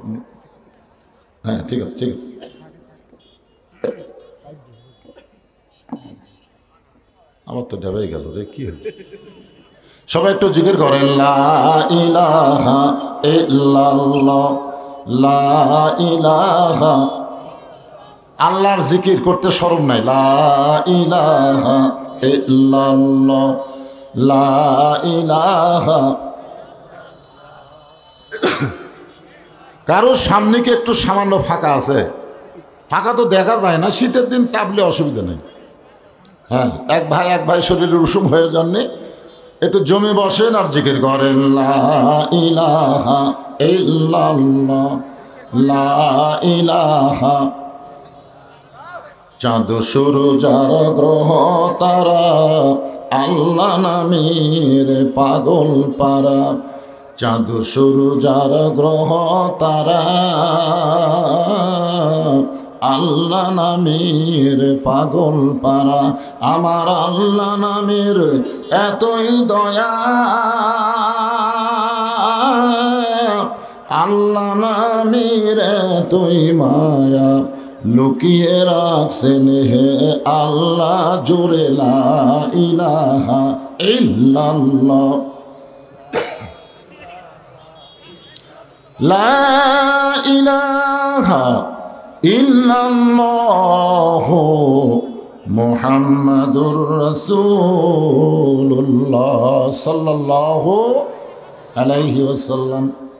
হ্যাঁ ঠিক আছে, ঠিক আছে। আমার তো ডেবাই গেল রে, কি হল? সবাই একটু জিকির করেন, লা ইলাহা ইল্লাল্লাহ, লা ইলাহা। আল্লাহর জিকির করতে শরম নাই। লা ইলাহা ইল্লাল্লাহ, লা ইলাহা। কারো সামনে কি একটু সামান্য ফাঁকা আছে? ফাঁকা তো দেখা যায় না, শীতের দিন চাপলে অসুবিধা নেই। হ্যাঁ, এক ভাই শরীরের উষুম হয়ে জন্যে একটু জমে বসেন আর জিকির করেন লা ইলাহা ইল্লাল্লাহ লা ইলাহা। চাঁদ সূরজ আর গ্রহ তারা আল্লাহ নামের পাগল পারা। চাঁদ সূরজ আর গ্রহ তারা আল্লাহ নামের পাগল পারা। আমার আল্লাহ নামের এতই দয়া, আল্লাহ নামের এতই মায়া, লুকিয়ে রাখছেন হে আল্লাহ জোরে লা ইলাহা ইল্লাল্লাহ লা ইলাহা ইল্লাল্লাহ মুহাম্মাদুর রাসূলুল্লাহ সাল্লাল্লাহু আলাইহি ওয়াসাল্লাম।